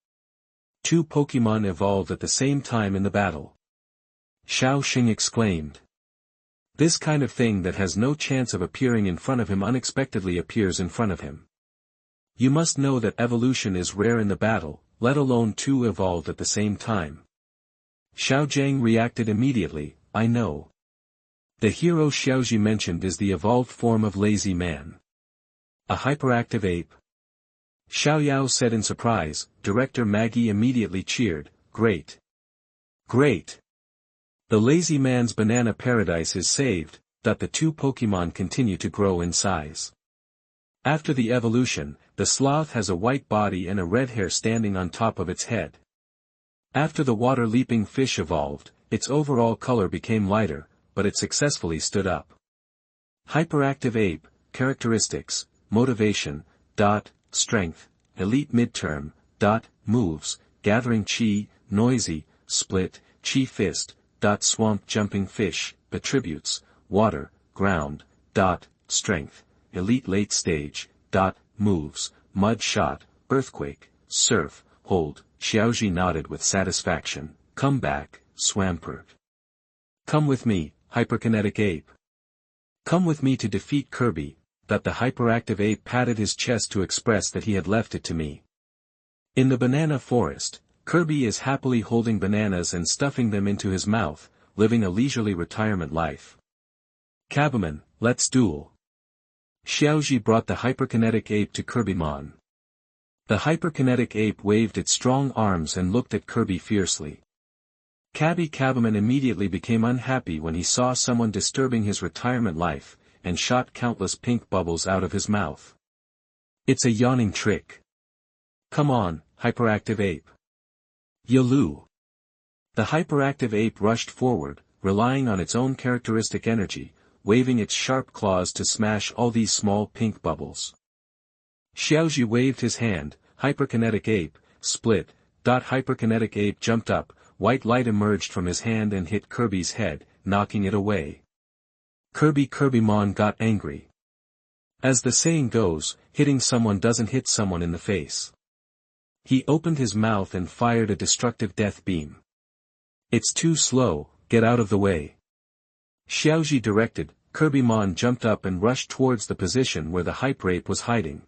Two Pokémon evolved at the same time in the battle. Xiaoxing exclaimed. This kind of thing that has no chance of appearing in front of him unexpectedly appears in front of him. You must know that evolution is rare in the battle, let alone two evolved at the same time. Xiaojiang reacted immediately, "I know. The hero Xiaoxi mentioned is the evolved form of Lazy Man. A hyperactive ape." Xiaoyao said in surprise. Director Maggie immediately cheered, "Great! Great! The lazy man's banana paradise is saved." The two Pokémon continue to grow in size. After the evolution, the sloth has a white body and a red hair standing on top of its head. After the water-leaping fish evolved, its overall color became lighter, but it successfully stood up. Hyperactive ape, characteristics, motivation, strength, elite midterm, moves, gathering chi, noisy, split, chi fist, swamp jumping fish, attributes, water, ground, strength, elite late stage, moves, mud shot, earthquake, surf, hold. Xiaoxi nodded with satisfaction. Come back, Swampert. Come with me, hyperkinetic ape. Come with me to defeat Kirby. The hyperactive ape patted his chest to express that he had left it to me. In the banana forest, Kirby is happily holding bananas and stuffing them into his mouth, living a leisurely retirement life. Cabaman, let's duel. Xiaoxi brought the hyperkinetic ape to Kirbymon. The hyperkinetic ape waved its strong arms and looked at Kirby fiercely. Cabaman immediately became unhappy when he saw someone disturbing his retirement life, and shot countless pink bubbles out of his mouth. It's a yawning trick. Come on, hyperactive ape. Yalu. The hyperactive ape rushed forward, relying on its own characteristic energy, waving its sharp claws to smash all these small pink bubbles. Xiaoxi waved his hand. Hyperkinetic ape, split, Hyperkinetic ape jumped up, white light emerged from his hand and hit Kirby's head, knocking it away. Kirbymon got angry. As the saying goes, hitting someone doesn't hit someone in the face. He opened his mouth and fired a destructive death beam. It's too slow, get out of the way. Xiaoji directed. Kirbymon jumped up and rushed towards the position where the hyper ape was hiding.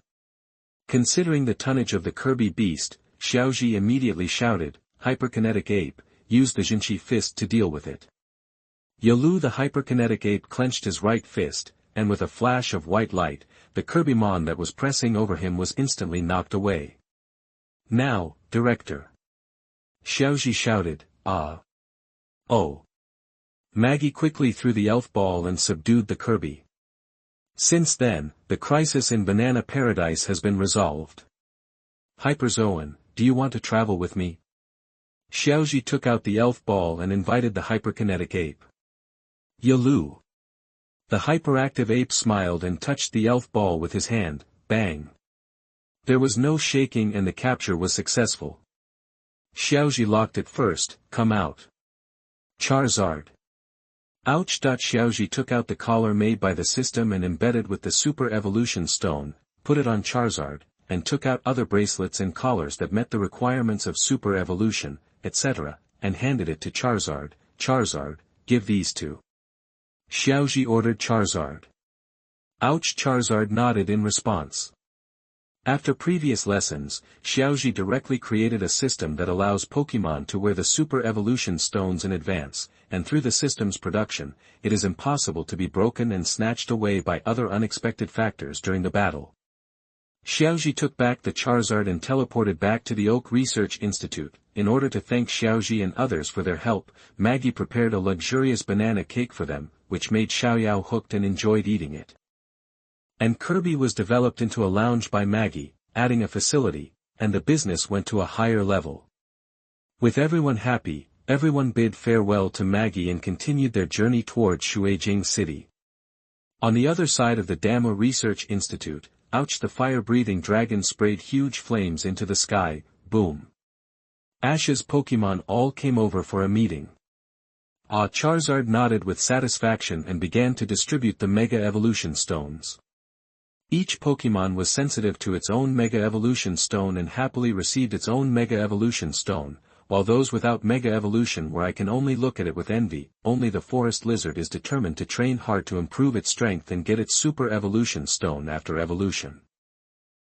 Considering the tonnage of the Kirby beast, Xiaoji immediately shouted, "Hyperkinetic ape, use the Jinchi fist to deal with it." Yalu the hyperkinetic ape clenched his right fist, and with a flash of white light, the Kirbymon that was pressing over him was instantly knocked away. "Now, director!" Xiaoji shouted, "Ah! Oh!" Maggie quickly threw the elf ball and subdued the Kirby. Since then, the crisis in Banana Paradise has been resolved. Hyperzoan, do you want to travel with me? Xiaoji took out the elf ball and invited the hyperkinetic ape. Yalu. The hyperactive ape smiled and touched the elf ball with his hand, bang. There was no shaking and the capture was successful. Xiaoji locked it first, come out. Charizard. Ouch! Xiaoji took out the collar made by the system and embedded with the Super Evolution Stone, put it on Charizard, and took out other bracelets and collars that met the requirements of Super Evolution, etc., and handed it to Charizard. Charizard, give these to. Xiaoji ordered Charizard. Ouch! Charizard nodded in response. After previous lessons, Xiaoji directly created a system that allows Pokémon to wear the Super Evolution Stones in advance, and through the system's production, it is impossible to be broken and snatched away by other unexpected factors during the battle. Xiaoji took back the Charizard and teleported back to the Oak Research Institute. In order to thank Xiaoji and others for their help, Maggie prepared a luxurious banana cake for them, which made Xiaoyao hooked and enjoyed eating it. And Kirby was developed into a lounge by Maggie, adding a facility, and the business went to a higher level. With everyone happy, everyone bid farewell to Maggie and continued their journey towards Shuijing City. On the other side of the Dama Research Institute, ouch! The fire-breathing dragon sprayed huge flames into the sky, boom. Ash's Pokémon all came over for a meeting. Charizard nodded with satisfaction and began to distribute the Mega Evolution Stones. Each Pokémon was sensitive to its own Mega Evolution Stone and happily received its own Mega Evolution Stone, while those without Mega Evolution where I can only look at it with envy. Only the Forest Lizard is determined to train hard to improve its strength and get its Super Evolution Stone after evolution.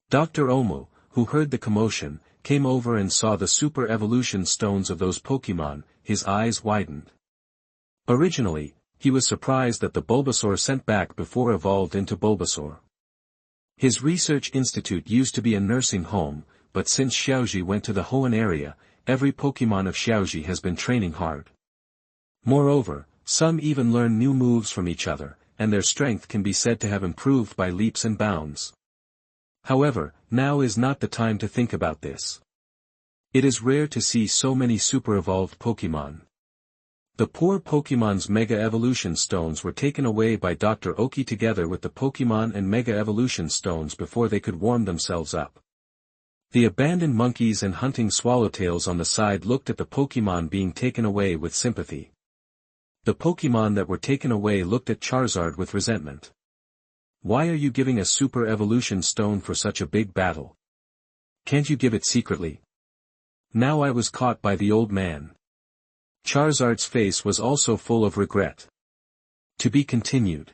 Dr. Omu, who heard the commotion, came over and saw the Super Evolution Stones of those Pokémon. His eyes widened. Originally, he was surprised that the Bulbasaur sent back before evolved into Bulbasaur. His research institute used to be a nursing home, but since Xiaoji went to the Hoenn area, every Pokémon of Xiaoji has been training hard. Moreover, some even learn new moves from each other, and their strength can be said to have improved by leaps and bounds. However, now is not the time to think about this. It is rare to see so many super-evolved Pokémon. The poor Pokémon's Mega Evolution Stones were taken away by Dr. Oki together with the Pokémon and Mega Evolution Stones before they could warm themselves up. The abandoned monkeys and hunting swallowtails on the side looked at the Pokémon being taken away with sympathy. The Pokémon that were taken away looked at Charizard with resentment. Why are you giving a Super Evolution Stone for such a big battle? Can't you give it secretly? Now I was caught by the old man. Charizard's face was also full of regret. To be continued.